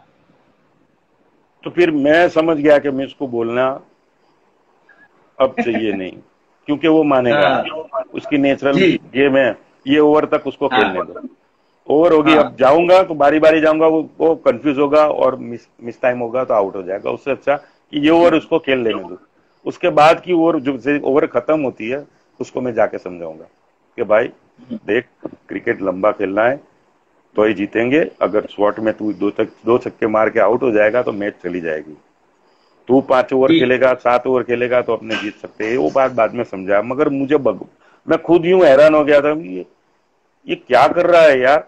B: तो फिर मैं समझ गया कि मैं इसको बोलना अब चाहिए नहीं, क्योंकि वो मानेगा नहीं, उसकी नेचुरल गेम है, ये ओवर तक उसको खेलने दो। ओवर होगी, अब जाऊंगा तो बारी बारी जाऊंगा, वो कंफ्यूज होगा और मिस टाइम होगा तो आउट हो जाएगा। उससे अच्छा कि ये ओवर उसको खेल लेने दो, उसके बाद की ओवर जो ओवर खत्म होती है उसको मैं जाके समझाऊंगा कि भाई देख, क्रिकेट लंबा खेलना है तो ही जीतेंगे, अगर शॉर्ट में तू 2 छक्के मार के आउट हो जाएगा तो मैच चली जाएगी। तू 5 ओवर खेलेगा, 7 ओवर खेलेगा तो अपने जीत सकते हैं। वो बात बाद में समझाया, मगर मुझे मैं खुद यूं हैरान हो गया था, ये क्या कर रहा है यार।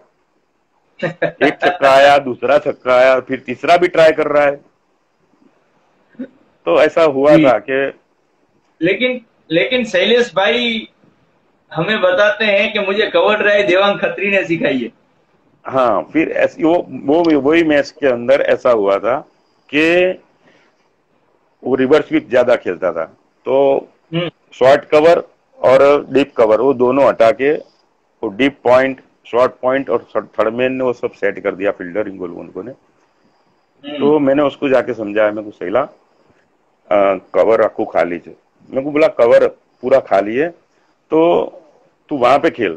B: एक छक्का आया, दूसरा छक्का आया, फिर तीसरा भी ट्राई कर रहा है। तो ऐसा हुआ था कि
C: लेकिन शैलेश भाई हमें बताते हैं कि मुझे कवर ड्राइव देवांग खत्री ने सिखाई है।
B: हाँ, फिर ऐसी वही मैच के अंदर ऐसा हुआ था कि वो रिवर्स स्वीप ज्यादा खेलता था, तो शॉर्ट कवर और डीप कवर वो दोनों हटा के वो डीप पॉइंट, शॉर्ट पॉइंट और थर्ड मैन ने वो सब सेट कर दिया, फील्डर उनको ने। तो मैंने उसको जाके समझाया, मैं को सहीला कवर आखू खाली है, मैं को बोला कवर पूरा खाली है तो तू वहां पे खेल।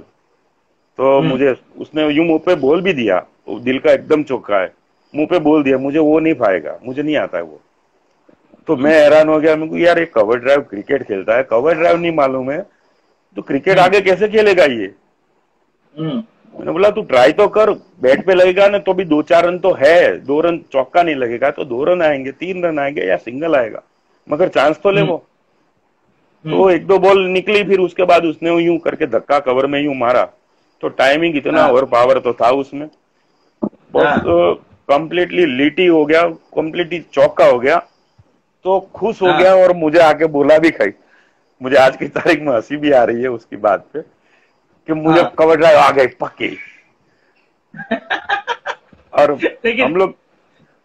B: तो मुझे उसने यूं मुंह पे बोल भी दिया, दिल का एकदम चौका है, मुंह पे बोल दिया मुझे वो नहीं पाएगा, मुझे नहीं आता है वो। तो मैं हैरान हो गया, मेरे को यार एक कवर ड्राइव क्रिकेट खेलता है, कवर ड्राइव नहीं मालूम है तो क्रिकेट आगे कैसे खेलेगा ये। मैंने बोला तू ट्राई तो कर, बैट पे लगेगा ना तो भी 2-4 रन तो है, 2 रन चौका नहीं लगेगा तो 2 रन आएंगे, 3 रन आएंगे या सिंगल आएगा, मगर चांस तो ले वो। तो 1-2 बॉल निकली, फिर उसके बाद उसने यूं करके धक्का कवर में यूं मारा, तो टाइमिंग इतना ओवर पावर तो था उसमें, बहुत कंप्लीटली लीटी हो गया, कंप्लीटली चौका हो गया। तो खुश हो गया और मुझे आके बोला भी, खाई मुझे आज की तारीख में हंसी भी आ रही है उसकी बात पे कि मुझे कवर ड्राइव आ गई पक्की। और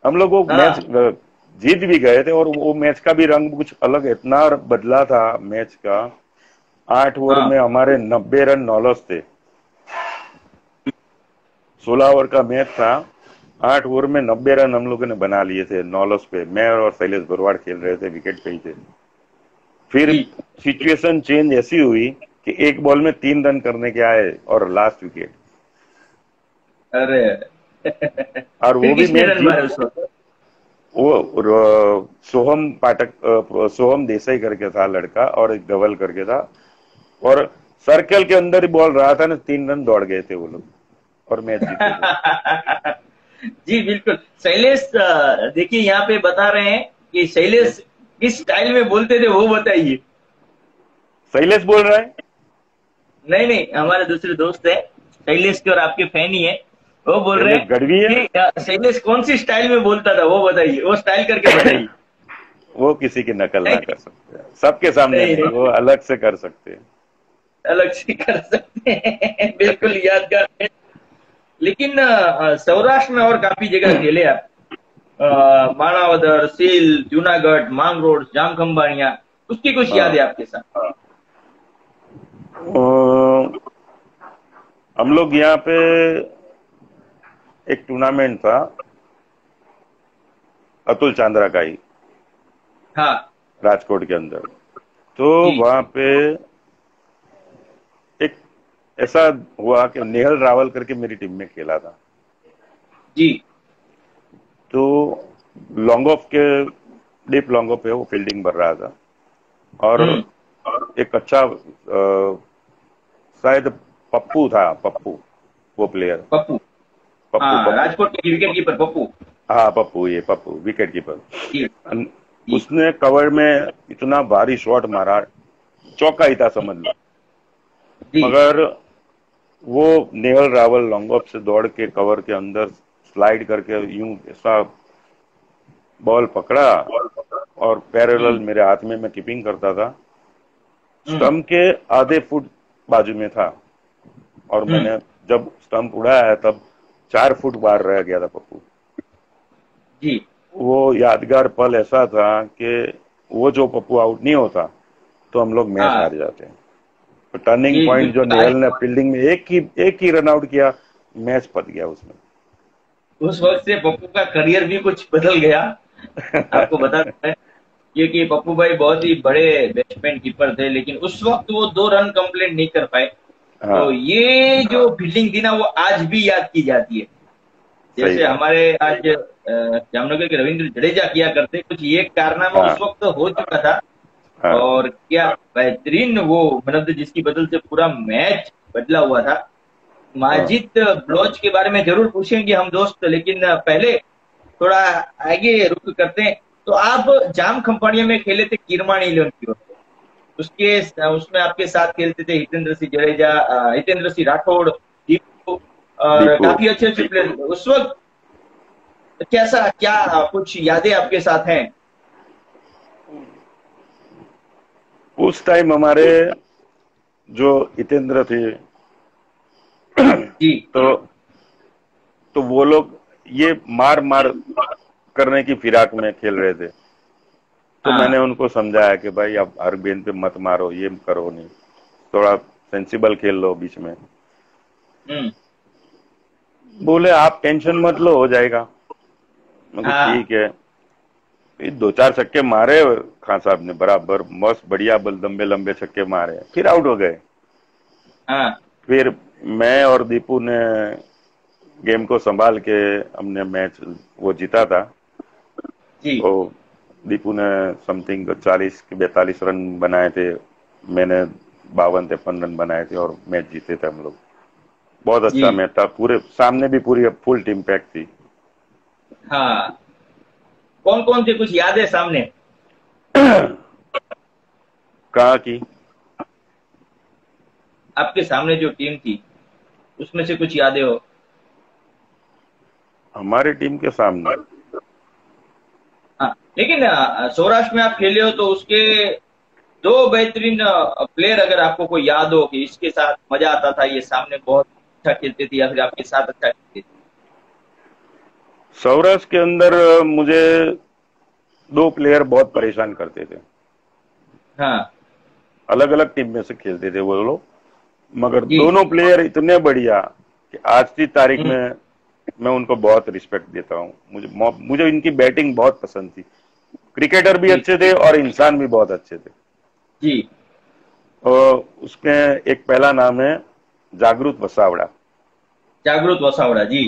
B: हम लोग वो मैच जीत भी गए थे, और वो मैच का भी रंग कुछ अलग इतना बदला था मैच का। 8 ओवर में हमारे 90 रन नॉलस थे, 16 ओवर का मैच था, 8 ओवर में 90 रन हम लोगों ने बना लिए थे नॉलस पे। मैं और शैलेश बरवाड़ खेल रहे थे, विकेट पे ही थे। फिर सिचुएशन चेंज ऐसी हुई कि एक बॉल में 3 रन करने के आए और लास्ट विकेट।
C: अरे
B: और वो भी मैच वो सोहम पाठक, सोहम देसाई करके था लड़का, और एक धवल करके था, और सर्कल के अंदर ही बॉल रहा था ना, 3 रन दौड़ गए थे वो लोग और मैच जीते।
C: जी बिल्कुल। शैलेश देखिए यहाँ पे बता रहे हैं कि शैलेश किस स्टाइल में बोलते थे वो बताइए।
B: शैलेश बोल रहा है?
C: नहीं, हमारे दूसरे दोस्त है शैलेश के और आपके फैन ही है, वो बोल रहे हैं
B: गढ़वी है
C: कि शैलेश कौन सी स्टाइल में बोलता था वो बताइए, वो स्टाइल करके बताइए।
B: वो किसी की नकल ना कर सकते, सबके सामने नहीं, वो अलग से कर सकते हैं,
C: अलग से कर सकते हैं। बिल्कुल यादगार है। लेकिन सौराष्ट्र में और काफी जगह खेले आप, मानावदर, सील, जूनागढ़, मांगरोड, जामखंबाड़िया, उसकी कुछ याद है आपके साथ?
B: हम लोग यहाँ पे एक टूर्नामेंट था अतुल चांद्रा का ही, राजकोट के अंदर। तो वहां पे एक ऐसा हुआ कि नेहल रावल करके मेरी टीम में खेला था
C: जी।
B: तो लॉन्ग ऑफ के, डीप लॉन्ग ऑफ पे वो फील्डिंग भर रहा था। और एक अच्छा शायद पप्पू था, पप्पू वो प्लेयर,
C: पप्पू।
B: पप्पू
C: हाँ,
B: पप्पू
C: राजकोट के विकेट कीपर पप्पू।
B: हाँ पप्पू, ये पप्पू विकेट कीपर।
C: जी जी
B: उसने कवर में इतना भारी शॉट मारा, चौका ही था समझ लो,
C: जी।
B: मगर वो नेहल रावल लॉन्ग ऑफ से दौड़ के कवर के अंदर स्लाइड करके यूं ऐसा बॉल पकड़ा और पैरेलल
C: जी।
B: मेरे हाथ में, मैं कीपिंग करता था,
C: हम्म
B: स्टंप के आधे फुट बाजू में था, और
C: हम्म।
B: मैंने जब स्टंप उड़ाया तब 4 फुट बाहर रह गया था पप्पू।
C: जी
B: वो यादगार पल ऐसा था कि वो जो पप्पू आउट नहीं होता तो हम लोग मैच
C: हाँ
B: हार जाते हैं। तो टर्निंग
C: जी
B: पॉइंट जो
C: बिल्कुल।
B: नेहल ने फील्डिंग में एक ही रन आउट किया, मैच पत गया उसमें।
C: उस वक्त से पप्पू का करियर भी कुछ बदल गया। आपको बता दें क्योंकि पप्पू भाई बहुत ही बड़े बैट्समैन कीपर थे, लेकिन उस वक्त वो 2 रन कंप्लीट नहीं कर पाए। तो
B: हाँ
C: ये जो फील्डिंग थी ना, वो आज भी याद की जाती है।
B: सही
C: जैसे
B: बात।
C: हमारे आज जामनगर के रविंद्र जडेजा किया करते, कुछ ये कारनामा
B: हाँ
C: उस वक्त हो चुका था।
B: हाँ
C: और क्या बेहतरीन वो मतलब जिसकी बदल से पूरा मैच बदला हुआ था।
B: हाँ
C: माजिद बलोच के बारे में जरूर पूछेंगे हम दोस्त, लेकिन पहले थोड़ा आगे रुक करते हैं। तो आप जाम खंपाड़िया में खेले थे किरमानी इलेवन की ओर से। उसके उसमें आपके साथ खेलते थे हितेंद्र सिंह जडेजा, हितेंद्र सिंह राठौड़, दीपू, और
B: दीपू।
C: काफी अच्छे अच्छे प्लेयर। उस वक्त कैसा क्या कुछ यादें आपके साथ हैं?
B: उस टाइम हमारे जो हितेंद्र थे
C: जी
B: तो वो लोग ये मार मार करने की फिराक में खेल रहे थे। तो मैंने
C: हाँ।
B: उनको समझाया कि भाई आप हर गेंद पे मत मारो, ये करो नहीं, थोड़ा सेंसिबल खेल लो बीच में।
C: हम्म।
B: बोले आप टेंशन मत लो, हो जाएगा। मैं कहा
C: हाँ
B: ठीक है। फिर 2-4 छक्के मारे खान साहब ने, बराबर मस्त बढ़िया बल लंबे लंबे छक्के मारे, फिर आउट हो गए।
C: हाँ
B: फिर मैं और दीपू ने गेम को संभाल के हमने मैच वो जीता था।
C: जी
B: तो दीपू ने समथिंग 40 के 42 रन बनाए थे, मैंने 52-53 रन बनाए थे और मैच जीते थे हम लोग। बहुत
C: जी।
B: अच्छा मैच था, पूरे सामने भी पूरी फुल टीम पैक थी।
C: हाँ, कौन कौन थे, कुछ याद है सामने?
B: कहा कि
C: आपके सामने जो टीम थी उसमें से कुछ यादें हो?
B: हमारी टीम के सामने
C: हाँ, लेकिन सौराष्ट्र में आप खेले हो तो उसके दो बेहतरीन प्लेयर अगर आपको कोई याद हो कि इसके साथ मजा आता था, ये सामने बहुत अच्छा खेलते थे, या फिर आपके साथ अच्छा खेलते थे?
B: सौराष्ट्र के अंदर मुझे 2 प्लेयर बहुत परेशान करते थे।
C: हाँ
B: अलग अलग टीम में से खेलते थे वो लोग, मगर
C: जी।
B: दोनों प्लेयर इतने बढ़िया कि आज की तारीख
C: हम्म
B: में मैं उनको बहुत रिस्पेक्ट देता हूँ। मुझे इनकी बैटिंग बहुत पसंद थी। क्रिकेटर भी
C: जी
B: अच्छे थे और इंसान भी बहुत अच्छे थे।
C: जी।
B: और उसमें एक पहला नाम है जागृत वसावड़ा।
C: जागृत वसावड़ा जी।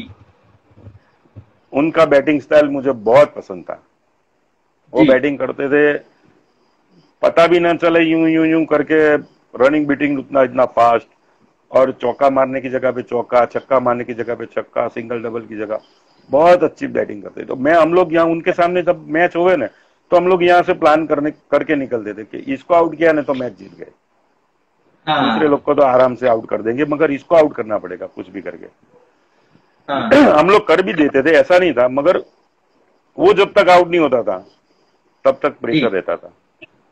B: उनका बैटिंग स्टाइल मुझे बहुत पसंद था। वो
C: जी
B: बैटिंग करते थे, पता भी ना चले, यूं यूं यूं करके रनिंग बीटिंग उतना इतना फास्ट, और चौका मारने की जगह पे चौका, छक्का मारने की जगह पे छक्का, सिंगल डबल की जगह बहुत अच्छी बैटिंग करते थे। तो हम लोग यहाँ उनके सामने जब मैच हुए ना, तो हम लोग यहाँ से प्लान करके निकलते थे कि इसको आउट किया ना तो मैच जीत गए, दूसरे
C: हाँ
B: लोग को तो आराम से आउट कर देंगे, मगर इसको आउट करना पड़ेगा कुछ भी करके।
C: हाँ
B: हम लोग कर भी देते थे, ऐसा नहीं था, मगर वो जब तक आउट नहीं होता था तब तक
C: जी।
B: प्रेशर रहता था।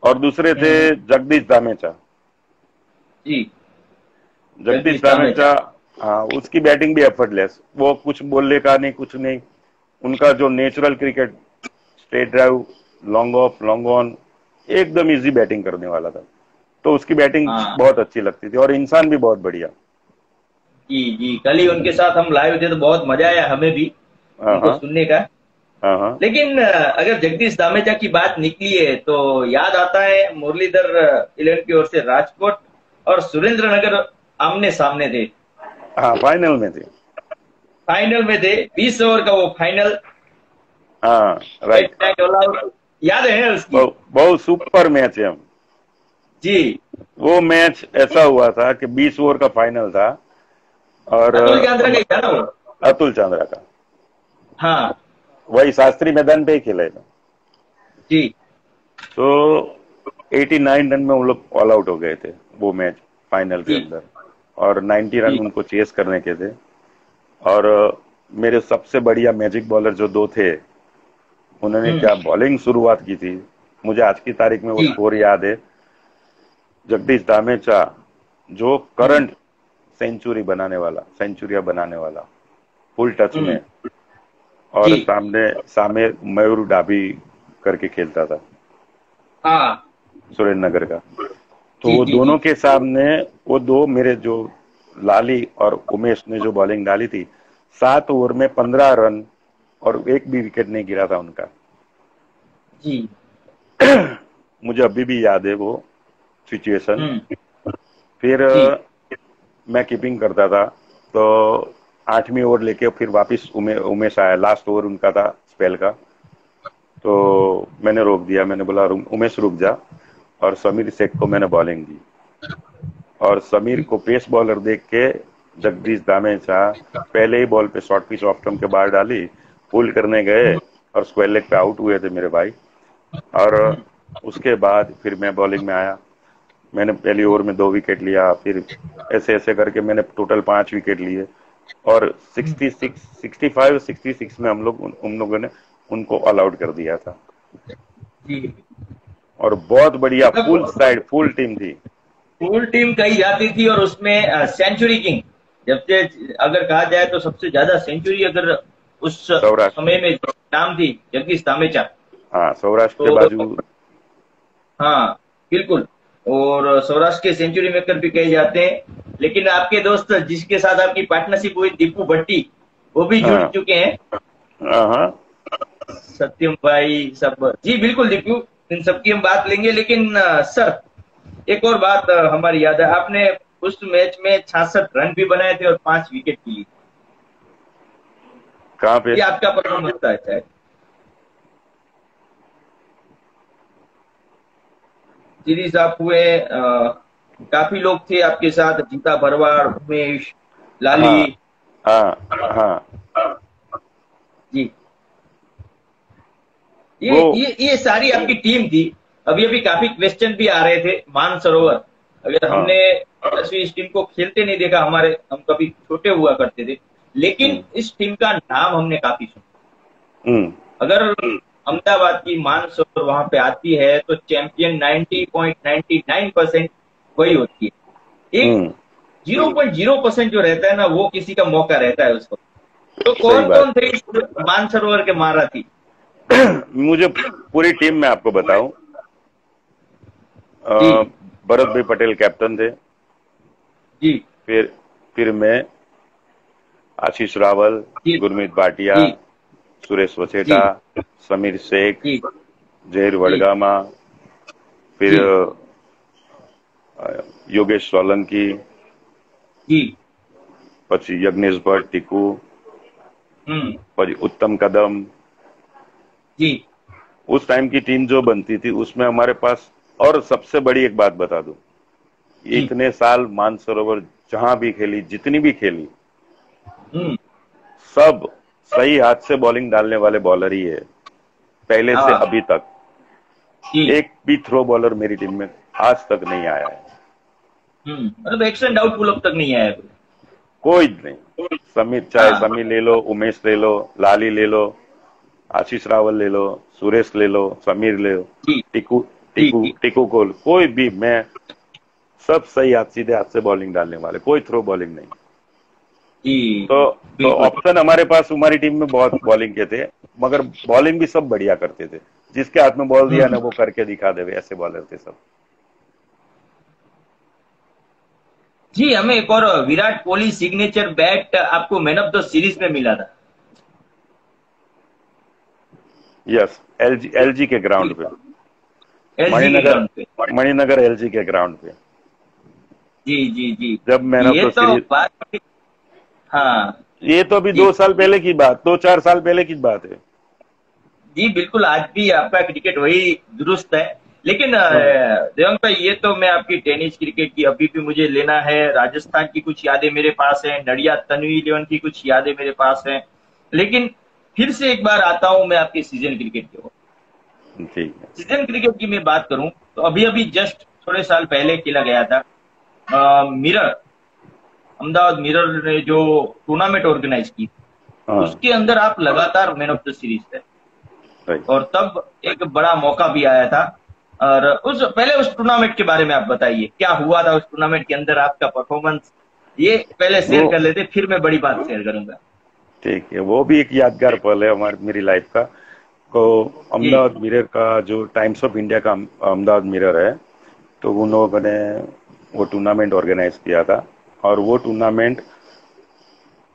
B: और दूसरे थे
C: हम्म।
B: जगदीश दामेचा।
C: जी।
B: जगदीश
C: जगदीश दामेचा।
B: दामेचा, हाँ, उसकी बैटिंग भी एफर्टलेस, वो कुछ बोलने का नहीं, कुछ नहीं। उनका जो natural cricket, straight drive, long off, long on, एकदम इजी बैटिंग करने वाला था। तो उसकी बैटिंग
C: हाँ
B: बहुत अच्छी लगती थी, और इंसान भी बहुत बढ़िया।
C: जी जी, कल ही उनके साथ हम लाइव थे तो बहुत मजा आया हमें भी
B: हाँ
C: उनको
B: हाँ
C: सुनने का।
B: हाँ हाँ
C: लेकिन अगर जगदीश दामेचा की बात निकली है तो याद आता है मुरलीधर इलेवन की ओर से राजकोट और सुरेंद्र नगर आमने सामने थे,
B: हाँ, फाइनल में थे।
C: फाइनल में थे, 20 ओवर का वो फाइनल,
B: हाँ राइट।
C: ऑल आउट, याद है उसकी?
B: बहुत बहुत सुपर मैच है।
C: जी।
B: वो मैच ऐसा हुआ था कि 20 ओवर का फाइनल था और
C: अतुल चांद्रा का ही था ना वो?
B: अतुल चांद्रा का।
C: हाँ
B: वही शास्त्री मैदान पे ही खेले थे।
C: जी।
B: तो 89 रन में वो लोग ऑल आउट हो गए थे वो मैच फाइनल के
C: जी
B: अंदर, और 90 रन
C: जी
B: उनको चेस करने के थे। और मेरे सबसे बढ़िया मैजिक बॉलर जो दो थे, उन्होंने क्या बॉलिंग शुरुआत की थी। मुझे आज की तारीख में वो
C: जी।
B: स्कोर याद है। जगदीश दामेचा जो करंट सेंचुरियां बनाने वाला फुल टच में, और
C: जी।
B: सामने मयूर डाबी करके खेलता था,
C: हाँ
B: सुरेंद्र नगर का। तो
C: जी
B: वो
C: जी
B: दोनों
C: जी।
B: के सामने वो दो मेरे जो लाली और उमेश ने जो बॉलिंग डाली थी, 7 ओवर में 15 रन और एक भी विकेट नहीं गिरा था उनका।
C: जी।
B: मुझे अभी भी याद है वो सिचुएशन। फिर
C: जी
B: मैं कीपिंग करता था, तो 8वीं ओवर लेके फिर वापस उमेश आया। लास्ट ओवर उनका था स्पेल का, तो मैंने रोक दिया। मैंने बोला उमेश रुक जा, और समीर शेख को मैंने बॉलिंग दी। और समीर को पेस बॉलर देख के जगदीश दामेचा पहले ही बॉल पे शॉर्ट पिच ऑफ स्टंप के बाहर डाली, पुल करने गए और स्क्वायर लेग पे आउट हुए थे मेरे भाई। और उसके बाद फिर मैं बॉलिंग में आया। मैंने पहली ओवर में 2 विकेट लिया, फिर ऐसे ऐसे करके मैंने टोटल 5 विकेट लिए, और 65-66 में हम लोगों ने उनको ऑल आउट कर दिया था।
C: जी।
B: और बहुत बढ़िया
C: मतलब
B: फुल टीम थी।
C: फुल टीम कही जाती थी, और उसमें सेंचुरी किंग जब से अगर कहा जाए तो सबसे ज्यादा सेंचुरी अगर उस
B: सौराष्ट्र,
C: समय में नाम थी जगदीश दामेचा।
B: हाँ सौराष्ट्र के
C: तो
B: बाजू।
C: हाँ बिल्कुल। और सौराष्ट्र के सेंचुरी मेकर भी कहे जाते हैं। लेकिन आपके दोस्त जिसके साथ आपकी पार्टनरशिप हुई दीपू भट्टी, वो भी जुड़
B: हाँ
C: चुके हैं।
B: हाँ
C: सत्यम भाई सब, जी बिल्कुल दीपू, इन सबकी हम बात लेंगे। लेकिन सर, एक और बात हमारी याद है, आपने उस मैच में 66 रन भी बनाए थे और 5 विकेट भी लिए।
B: कहाँ पे?
C: ये आपका परफॉर्मेंस था शायद। सीरीज आप हुए, काफी लोग थे आपके साथ, जीता भरवाड़, उमेश,
B: हाँ
C: लाली।
B: हाँ हाँ।
C: जी। ये
B: वो
C: ये ये सारी आपकी टीम थी। अभी अभी काफी क्वेश्चन भी आ रहे थे। मानसरोवर, अगर
B: हाँ।
C: हमने इस टीम को खेलते नहीं देखा, हम कभी छोटे हुआ करते थे, लेकिन
B: हम्म
C: इस टीम का नाम हमने काफी सुना।
B: हम्म
C: अगर अहमदाबाद की मानसरोवर वहां पे आती है तो चैंपियन 90.99% वही होती है। एक
B: हम्म।
C: 0.0% जो रहता है ना, वो किसी का मौका रहता है उसको। तो
B: सही
C: कौन
B: बात।
C: कौन थे इस मानसरोवर के महारथी?
B: मुझे पूरी टीम में आपको बताऊं,
C: जी
B: भरत भाई पटेल कैप्टन थे।
C: जी
B: फिर मैं, आशीष रावल,
C: जी
B: गुरमीत भाटिया,
C: जी
B: सुरेश
C: जी
B: वसेटा, समीर शेख,
C: जी
B: जहीर
C: जी
B: वडगामा, फिर
C: जी
B: योगेश सोलंकी,
C: जी।
B: પછી यज्ञेश भट्ट टीकू, પછી उत्तम कदम।
C: जी
B: उस टाइम की टीम जो बनती थी उसमें हमारे पास, और सबसे बड़ी एक बात बता दूं,
C: जी।
B: इतने साल मानसरोवर जहां भी खेली, जितनी भी खेली, सब सही हाथ से बॉलिंग डालने वाले बॉलर ही है, पहले से
C: हाँ
B: अभी तक।
C: जी।
B: एक भी थ्रो बॉलर मेरी टीम में आज तक नहीं आया है,
C: मतलब एक्शन डाउटफुल अब तक नहीं आया कोई।
B: कोई नहीं। समीर, चाहे
C: हाँ
B: समीर ले लो, उमेश ले लो, लाली ले लो, आशीष रावल ले लो, सुरेश ले लो, समीर ले लो,
C: जी
B: टीकू
C: जी
B: टीकू
C: जी
B: टीकू को, कोई भी, मैं सब सही हाथ, सीधे हाथ से बॉलिंग डालने वाले, कोई थ्रो बॉलिंग नहीं।
C: जी।
B: तो
C: बिल्कुल।
B: ऑप्शन हमारे पास हमारी टीम में बहुत बॉलिंग के थे, मगर बॉलिंग भी सब बढ़िया करते थे। जिसके हाथ में बॉल दिया ना वो करके दिखा देवे, ऐसे बॉलर थे सब।
C: जी, हमें एक और विराट कोहली सिग्नेचर बैट आपको मैन ऑफ द सीरीज में मिला था।
B: यस, एलजी के ग्राउंड पे,
C: एलजी के ग्राउंड पे।
B: मणिनगर एलजी के ग्राउंड पे,
C: जी जी जी।
B: जब मैन ऑफ
C: ये
B: द
C: तो
B: सीरीज।
C: बात, हाँ
B: ये तो अभी
C: जी
B: 2 साल पहले की बात, 2-4 साल पहले की बात है।
C: जी बिल्कुल। आज भी आपका क्रिकेट वही दुरुस्त है। लेकिन देवांग भाई, ये तो मैं आपकी टेनिस क्रिकेट की अभी भी मुझे लेना है। राजस्थान की कुछ यादें मेरे पास हैं, नडियाद तन्वी इलेवन की कुछ यादें मेरे पास हैं। लेकिन फिर से एक बार आता हूं मैं आपकी सीजन क्रिकेट की ओर।
B: ठीक है।
C: सीजन क्रिकेट की मैं बात करूं तो अभी अभी जस्ट थोड़े साल पहले खेला गया था मिरर, अहमदाबाद मिरर ने जो टूर्नामेंट ऑर्गेनाइज की,
B: हाँ,
C: उसके अंदर आप लगातार मैन ऑफ द सीरीज थे।
B: राइट।
C: और तब एक बड़ा मौका भी आया था। और उस टूर्नामेंट के बारे में आप बताइए, क्या हुआ था उस टूर्नामेंट के अंदर, आपका परफॉर्मेंस, ये पहले शेयर
B: वो
C: कर लेते, फिर मैं बड़ी बात शेयर करूंगा।
B: ठीक है, वो भी एक यादगार पल है हमारी मेरी लाइफ का। तो
C: जी
B: अहमदाबाद मिरर का जो टाइम्स ऑफ इंडिया का अहमदाबाद मिरर है, तो उन लोगों ने वो टूर्नामेंट ऑर्गेनाइज किया था। और वो टूर्नामेंट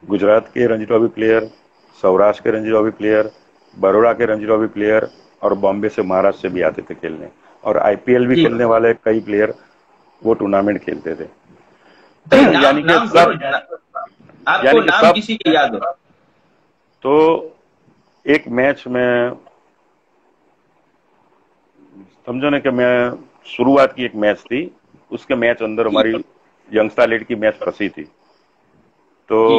B: गुजरात के रणजी ट्रॉफी प्लेयर, सौराष्ट्र के रणजी ट्रॉफी प्लेयर, बड़ौदा के रणजी ट्रॉफी प्लेयर और बॉम्बे से, महाराष्ट्र से भी आते थे खेलने। और आईपीएल भी
C: जी
B: खेलने वाले कई प्लेयर वो टूर्नामेंट खेलते थे।
C: जी, नाम
B: यानी कि
C: नाम
B: सब
C: जरूर, आपको
B: यानी कि
C: नाम
B: सब
C: किसी की याद हो?
B: तो एक मैच में समझो ना कि मैं शुरुआत की एक मैच थी, उसके मैच अंदर
C: जी
B: हमारी यंगस्टर लीड की मैच फंसी थी। तो
C: जी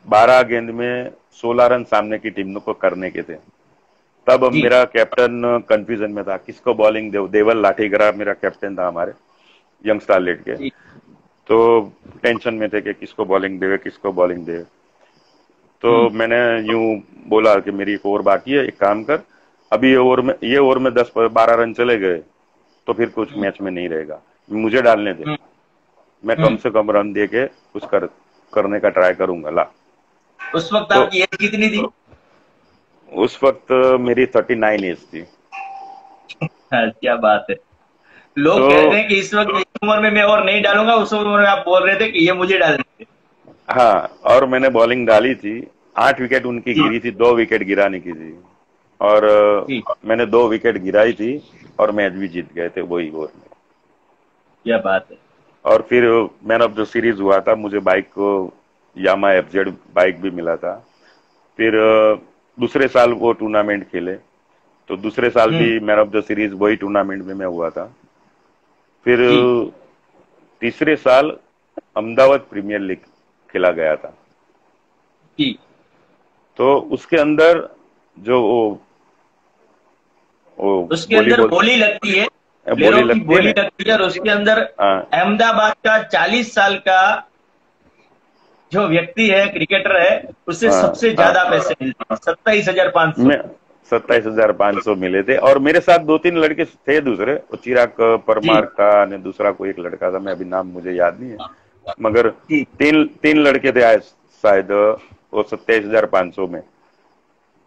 B: 12 गेंद में 16 रन सामने की टीम को करने के थे। तब
C: जी
B: मेरा कैप्टन कंफ्यूजन में था किसको बॉलिंग दे। देवल लाठीगरा मेरा कैप्टन था हमारे यंगस्टर लीड के।
C: जी
B: तो टेंशन में थे कि किसको बॉलिंग दे, किसको बॉलिंग दे। तो
C: हम्म
B: मैंने यूं बोला कि मेरी एक ओवर बाकी है, एक काम कर, अभी ये ओवर में 10-12 रन चले गए तो फिर कुछ
C: हम्म
B: मैच में नहीं रहेगा, मुझे डालने दे,
C: हम्म
B: मैं कम
C: हम्म।
B: से कम रन दे के कुछ करने का ट्राई करूंगा ला।
C: उस वक्त
B: तो
C: आपकी एज कितनी थी?
B: उस वक्त मेरी 39 एज थी।
C: हाँ, क्या बात है। लोग
B: तो
C: कहते हैं कि इस वक्त इस उम्र में मैं और नहीं डालूंगा, उस उम्र में आप बोल रहे थे कि ये मुझे डालने थे।
B: हाँ, और मैंने बॉलिंग डाली थी। 8 विकेट उनकी
C: जी
B: गिरी थी, 2 विकेट गिराने की थी। और
C: जी,
B: मैंने 2 विकेट गिराई थी और मैच भी जीत गए थे वही ओवर में।
C: क्या बात है।
B: और फिर मैन ऑफ द सीरीज हुआ था, मुझे बाइक को यामा एफजेड बाइक भी मिला था। फिर दूसरे साल वो टूर्नामेंट खेले, तो दूसरे साल
C: हम्म
B: भी मैन ऑफ द सीरीज वही टूर्नामेंट में मैं हुआ था। फिर
C: जी
B: तीसरे साल अहमदाबाद प्रीमियर लीग खेला गया था।
C: जी,
B: तो उसके अंदर जो वो
C: उसके अंदर
B: बोल
C: बोली लगती है,
B: बोली
C: प्लेयरों की
B: लगती है
C: बोली
B: ना।
C: लगती है, और उसके अंदर
B: हाँ
C: अहमदाबाद का 40 साल का जो व्यक्ति है, क्रिकेटर है, उससे
B: हाँ
C: सबसे
B: हाँ,
C: ज्यादा पैसे मिलते हैं, 27,500।
B: मैं 27,500 मिले थे। और मेरे साथ 2-3 लड़के थे दूसरे, वो चिराग
C: जी
B: परमार था ने दूसरा कोई एक लड़का था, मैं अभी नाम मुझे याद नहीं है, मगर
C: जी
B: तीन तीन लड़के थे आए शायद वो 27,500 में।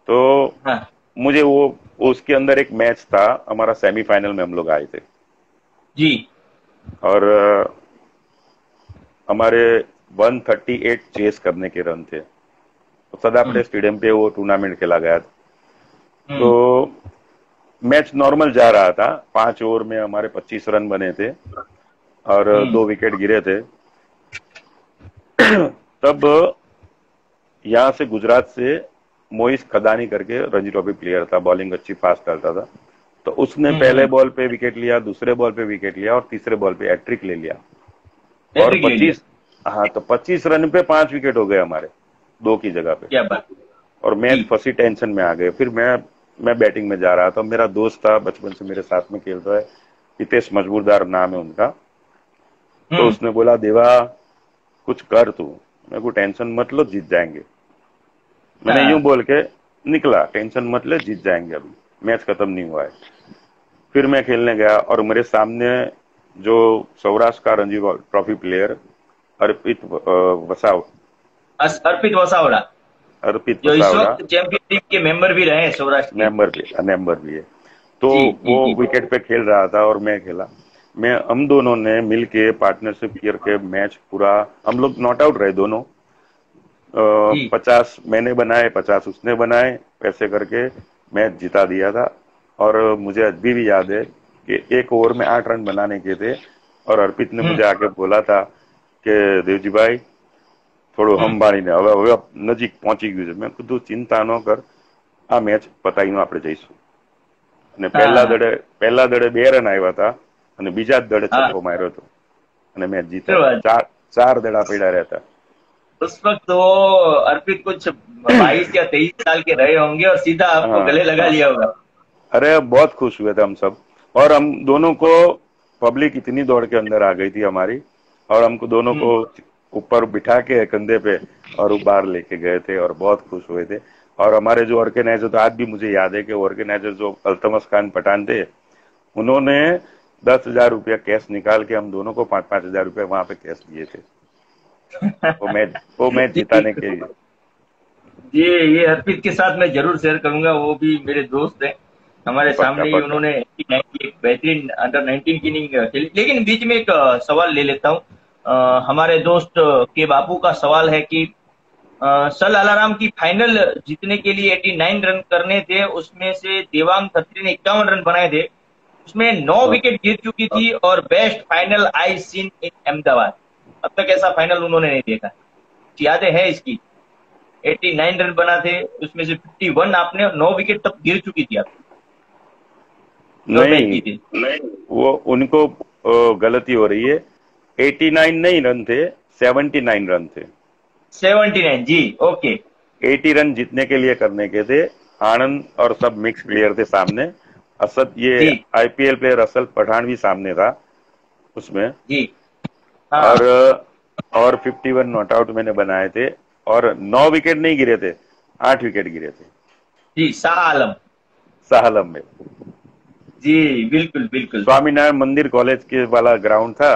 B: तो
C: हाँ
B: मुझे वो उसके अंदर एक मैच था हमारा, सेमीफाइनल में हम लोग आए थे।
C: जी
B: और हमारे 138 चेस करने के रन थे। तो सदाफड़े स्टेडियम पे वो टूर्नामेंट खेला गया था। तो
C: हम्म
B: मैच नॉर्मल जा रहा था, 5 ओवर में हमारे 25 रन बने थे और
C: हम्म
B: 2 विकेट गिरे थे। तब यहाँ से गुजरात से मोइस खदानी करके रणजी ट्रॉफी प्लेयर था, बॉलिंग अच्छी फास्ट डालता था। तो उसने पहले
C: हम्म,
B: बॉल पे विकेट लिया, दूसरे बॉल पे विकेट लिया और तीसरे बॉल पे हैट्रिक ले लिया। और
C: हैट्रिक ले लिया।
B: 25, हाँ, तो 25 रन पे 5 विकेट हो गए हमारे, 2 की जगह पे।
C: क्या बात।
B: और मैच
C: जी
B: फंसी, टेंशन में आ गए। फिर मैं बैटिंग में जा रहा था, मेरा दोस्त था बचपन से मेरे साथ में खेलता है, हितेश मजबूरदार नाम है उनका। तो
C: हम्म
B: उसने बोला देवा कुछ कर तू, मैं को टेंशन मत लो जीत जाएंगे। मैंने यूं
C: हाँ
B: बोल के निकला, टेंशन मत ले जीत जाएंगे, अभी मैच खत्म नहीं हुआ है। फिर मैं खेलने गया और मेरे सामने जो सौराष्ट्र का रणजी ट्रॉफी प्लेयर अर्पित
C: अर्पित वसावड़ा, जो इस
B: वसावड़ा
C: वक्त चैंपियन टीम के मेंबर भी रहे हैं सौराष्ट्र के।
B: मेंबर भी है। तो
C: जी जी
B: वो
C: जी
B: विकेट पे खेल रहा था और मैं खेला। हम दोनों ने मिलके पार्टनरशिप करके मैच पूरा, हम लोग नॉट आउट रहे दोनों।
C: जी
B: 50 मैंने बनाए, 50 उसने बनाए, ऐसे करके मैच जिता दिया था। और मुझे अभी भी याद है कि एक ओवर में 8 रन बनाने के थे और अर्पित ने मुझे आके बोला था कि देवजी भाई થોડું સંભાળીને, હવે નજીક પહોંચી ગયું છે, મેં કીધું ચિંતા ન કર, આ મેચ પતાવીને આપણે જઈશું। અને પહેલા દડે 2 રન આવ્યા હતા અને બીજા દડે છક્કો માર્યો હતો અને મેચ જીત્યા. 4 દડા પડ્યા રહેતા.
C: उस वक्त तो अर्पित कुछ 22 या 23 साल के रहे होंगे और सीधा आपको गले लगा लिया होगा.
B: अरे बहुत खुश हुए थे हम सब और हम दोनों को पब्लिक इतनी दौड़ के अंदर आ गई थी हमारी और हमको दोनों को ऊपर बिठा के कंधे पे और बाहर लेके गए थे और बहुत खुश हुए थे. और हमारे जो ऑर्गेनाइजर तो आज भी मुझे याद है कि ऑर्गेनाइजर जो अल्तमस खान पठान थे उन्होंने 10,000 रुपया कैश निकाल के हम दोनों को 5-5 हजार रुपया वहां पे कैश दिए थे वो मैच जिताने के लिए.
C: ये अर्पित के साथ मैं जरूर शेयर करूंगा. वो भी मेरे दोस्त हैं. हमारे सामने ही उन्होंने एक बेहतरीन अंडर 19 की इनिंग खेली. लेकिन बीच में एक सवाल ले लेता हूँ. हमारे दोस्त के बापू का सवाल है कि सल अलाराम की फाइनल जीतने के लिए 89 रन करने थे. उसमें से देवांग खत्री ने 51 रन बनाए थे. उसमें 9 विकेट गिर चुकी थी और best final I seen in Ahmedabad. अब तक ऐसा फाइनल उन्होंने नहीं देखा. यादें है इसकी. 89 रन बना थे उसमें से 51 आपने 9 विकेट तब गिर चुकी थी आपकी.
B: नहीं वो उनको गलती हो रही है. 89 नहीं रन थे 79 रन थे.
C: 79 जी ओके.
B: 80 रन जीतने के लिए करने के थे. आनंद और सब मिक्स प्लेयर थे सामने. असद ये आईपीएल प्लेयर असल पठान भी सामने था उसमें
C: जी.
B: हाँ. और 51 नॉट आउट मैंने बनाए थे और 9 विकेट नहीं गिरे थे 8 विकेट गिरे थे
C: जी. शाह आलम में
B: जी. बिल्कुल बिल्कुल. स्वामीनारायण मंदिर कॉलेज के वाला ग्राउंड था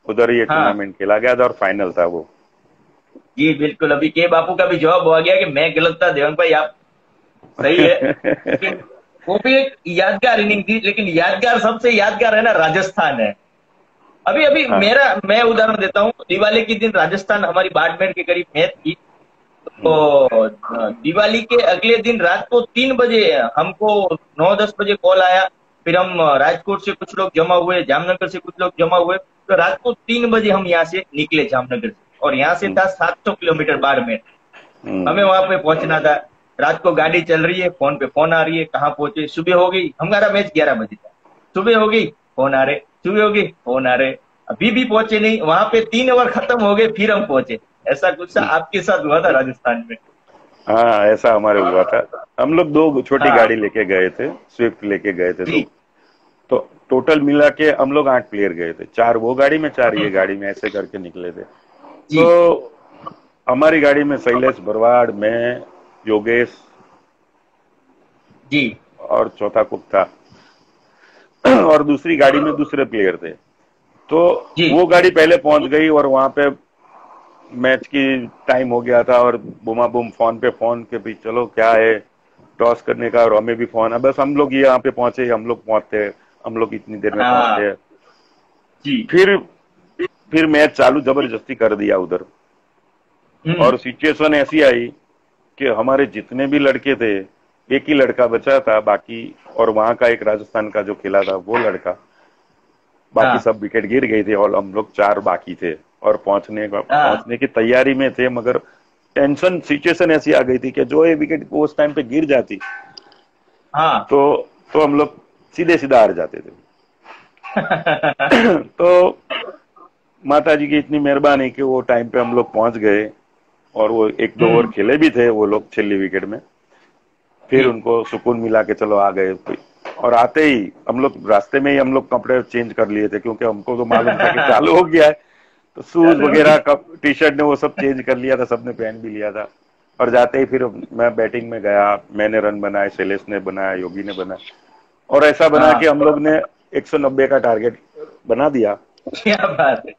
B: उधर ये टूर्नामेंट खेला गया था और फाइनल था वो.
C: जी बिल्कुल. अभी के बापू का भी जवाब हो गया कि मैं गलत था. देवंग भाई आप सही है. वो भी एक यादगार इनिंग थी. लेकिन यादगार सबसे यादगार है ना राजस्थान है. अभी मैं उदाहरण देता हूँ. दिवाली के दिन राजस्थान हमारी बाड़मेर के करीब मैच की. तो दिवाली के अगले दिन रात को 3 बजे हमको 9-10 बजे कॉल आया. फिर हम राजकोट से कुछ लोग जमा हुए, जामनगर से कुछ लोग जमा हुए. तो रात को 3 बजे हम यहाँ से निकले जामनगर से और यहाँ से था 700 किलोमीटर बाड़मेर. हमें वहां पे पहुंचना था. रात को गाड़ी चल रही है. फोन पे फोन आ रही है. कहाँ पहुंचे? सुबह हो गई. हमारा मैच 11 बजे था. सुबह हो गई फोन आ रहे. सुबह हो गई फोन आ रहे. अभी भी पहुंचे नहीं. वहां पे 3 ओवर खत्म हो गए फिर हम पहुंचे. ऐसा कुछ आपके साथ हुआ था राजस्थान में?
B: हाँ ऐसा हमारे हुआ था. हम लोग 2 छोटी गाड़ी लेके गए थे. स्विफ्ट लेके गए थे. तो टोटल मिला के हम लोग 8 प्लेयर गए थे. 4 वो गाड़ी में 4 ये गाड़ी में ऐसे करके निकले थे. तो हमारी गाड़ी में शैलेश बरवाड़, मैं, योगेश
C: जी
B: और चौथा कुक था और दूसरी गाड़ी में दूसरे प्लेयर थे. तो वो गाड़ी पहले पहुंच गई और वहां पे मैच की टाइम हो गया था और बुमा बुम फोन के भी चलो क्या है टॉस करने का. और हमें भी फोन है. बस हम लोग यहाँ पे पहुंचे. हम लोग इतनी देर में पहुंचे जी. फिर मैच चालू जबरदस्ती कर दिया उधर. और सिचुएशन ऐसी आई कि हमारे जितने भी लड़के थे एक ही लड़का बचा था बाकी. और वहां का एक राजस्थान का जो खेला था वो लड़का. बाकी सब विकेट गिर गई थी और हम लोग 4 बाकी थे और पहुंचने की तैयारी में थे. मगर टेंशन सिचुएशन ऐसी आ गई थी कि जो ये विकेट उस टाइम पे गिर जाती तो हम लोग सीधा हार जाते थे. तो माता जी की इतनी मेहरबानी कि वो टाइम पे हम लोग पहुंच गए और वो 1-2 ओवर खेले भी थे वो लोग छेली विकेट में. फिर उनको सुकून मिला के चलो आ गए. और आते ही हम लोग रास्ते में ही हम लोग कपड़े चेंज कर लिए थे क्योंकि हमको तो मालूम था कि चालू हो गया है. तो शूज वगैरह टी शर्ट ने वो सब चेंज कर लिया था. सबने पहन भी लिया था. और जाते ही फिर मैं बैटिंग में गया. मैंने रन बनाए, शैलेश ने बनाया, योगी ने बनाया और ऐसा बना कि हम लोग ने 190 का टारगेट बना दिया.
C: क्या बात है.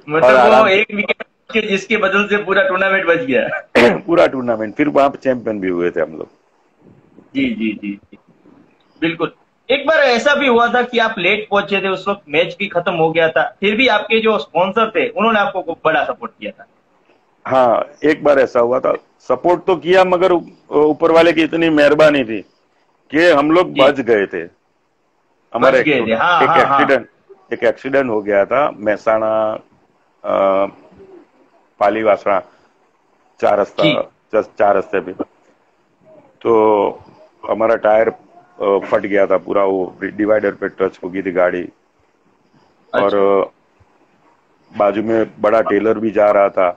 C: मतलब वो एक विकेट जिसके बदल से पूरा टूर्नामेंट बच गया.
B: पूरा टूर्नामेंट. फिर वहां पे चैंपियन भी हुए थे हम लोग.
C: जी बिल्कुल. एक बार ऐसा भी हुआ था कि आप लेट पहुंचे थे. उस वक्त मैच भी खत्म हो गया था. फिर भी आपके जो स्पॉन्सर थे उन्होंने आपको बड़ा सपोर्ट किया था.
B: हाँ एक बार ऐसा हुआ था. सपोर्ट तो किया मगर ऊपर वाले की इतनी मेहरबानी थी कि हम लोग बच गए थे. हमारे एक एक्सीडेंट हो गया था महसाणा पालीवासड़ा 4 रास्ते पे. तो हमारा टायर फट गया था पूरा, वो डिवाइडर पे टच हो गई थी गाड़ी। और
C: अच्छा।
B: बाजू में बड़ा टेलर भी जा रहा था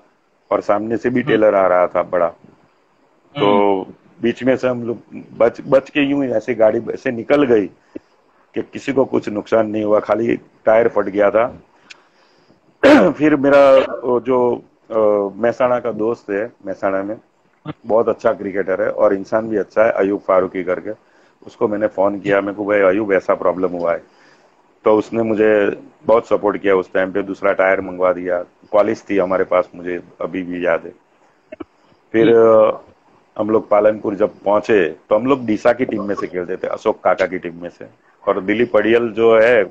B: और सामने से भी टेलर आ रहा था बड़ा। तो
C: हम्म।
B: बीच में से हम लोग बच बच के यूं ही ऐसे गाड़ी ऐसे निकल गई कि किसी को कुछ नुकसान नहीं हुआ, खाली टायर फट गया था। फिर मेरा वो जो मेहसाणा का दोस्त है, मेहसाणा में बहुत अच्छा क्रिकेटर है और इंसान भी अच्छा है, अयूब फारूकी करके, उसको मैंने फोन किया। मेरे को भाई अयूब ऐसा प्रॉब्लम हुआ है, तो उसने मुझे बहुत सपोर्ट किया उस टाइम पे, दूसरा टायर मंगवा दिया। पॉलिश थी हमारे पास, मुझे अभी भी याद है। फिर
C: जी।
B: हम लोग पालनपुर जब पहुंचे तो हम लोग डीसा की टीम में से खेलते थे, अशोक काका की टीम में से। और दिलीप पडियल जो है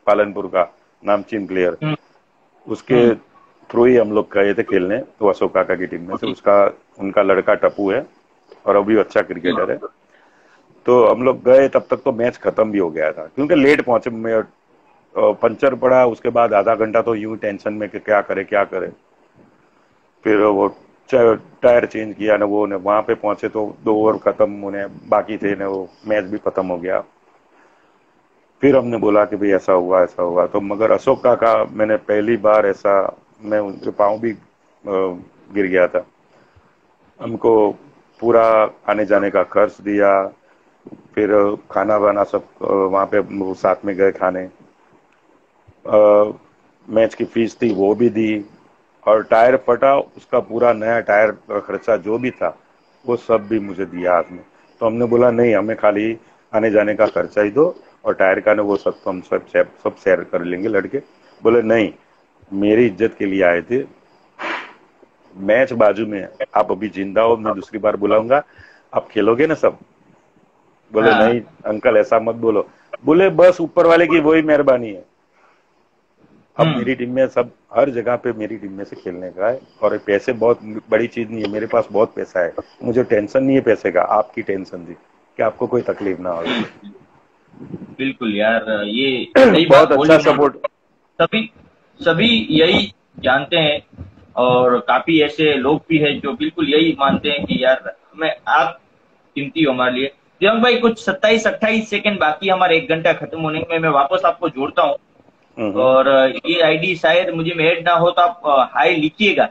B: पालनपुर का नामचीन प्लेयर,
C: हम्म।
B: उसके
C: हम्म।
B: थ्रू ही हम लोग गए थे खेलने, तो अशोक काका की टीम में से
C: जी।
B: उसका उनका लड़का टप्पू है और अभी अच्छा
C: जी।
B: क्रिकेटर है। तो हम लोग गए, तब तक तो मैच खत्म भी हो गया था क्योंकि लेट पहुंचे। पंचर पड़ा, उसके बाद आधा घंटा तो यूं टेंशन में कि क्या करे क्या करे। फिर वो टायर चेंज किया ना, वो ने वहां पे पहुंचे तो 2 ओवर खत्म होने बाकी थे ना, वो मैच भी खत्म हो गया। फिर हमने बोला कि भाई ऐसा हुआ ऐसा हुआ। तो मगर अशोक का मैंने पहली बार ऐसा, मैं उनके पाँव भी गिर गया था। हमको पूरा आने जाने का खर्च दिया, फिर खाना वाना सब वहां पे वो साथ में गए खाने, मैच की फीस थी वो भी दी, और टायर फटा उसका पूरा नया टायर का खर्चा जो भी था वो सब भी मुझे दिया हाथ में। तो हमने बोला नहीं, हमें खाली आने जाने का खर्चा ही दो और टायर का ना वो सब तो हम सब शेयर कर लेंगे लड़के। बोले नहीं, मेरी इज्जत के लिए आए थे, मैच बाजू में है, आप अभी जिंदा हो, मैं दूसरी बार बुलाऊंगा, आप खेलोगे ना सब। बोले
C: हाँ।
B: नहीं अंकल ऐसा मत बोलो। बोले बस ऊपर वाले की वही मेहरबानी है, अब
C: हम्म।
B: मेरी टीम में सब हर जगह पे मेरी टीम में से खेलने का है, और पैसे बहुत बड़ी चीज नहीं है, मेरे पास बहुत पैसा है, मुझे टेंशन नहीं है पैसे का, आपकी टेंशन थी कि आपको कोई तकलीफ ना हो।
C: बिल्कुल यार, ये सही बात
B: बहुत
C: बोली
B: अच्छा
C: उन्होंने।
B: सपोर्ट।
C: सभी सभी यही जानते हैं, और काफी ऐसे लोग भी हैं जो बिल्कुल यही मानते हैं कि यार मैं आप कीमती हो हमारे लिए। दिव्यांग भाई, कुछ 27-28 सेकंड बाकी है हमारे 1 घंटा खत्म होने में, मैं वापस आपको जोड़ता हूँ।
B: हम्म।
C: और ये आईडी शायद मुझे में ऐड ना हो तो आप हाई लिखिएगा।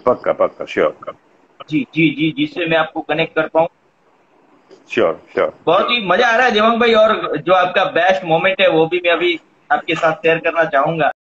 B: पक्का पक्का, श्योर
C: जी जी जी, जिससे मैं आपको कनेक्ट कर पाऊँ।
B: Sure sure.
C: बहुत ही मजा आ रहा है दिव्यांग भाई, और जो आपका बेस्ट मोमेंट है वो भी मैं अभी आपके साथ शेयर करना चाहूंगा।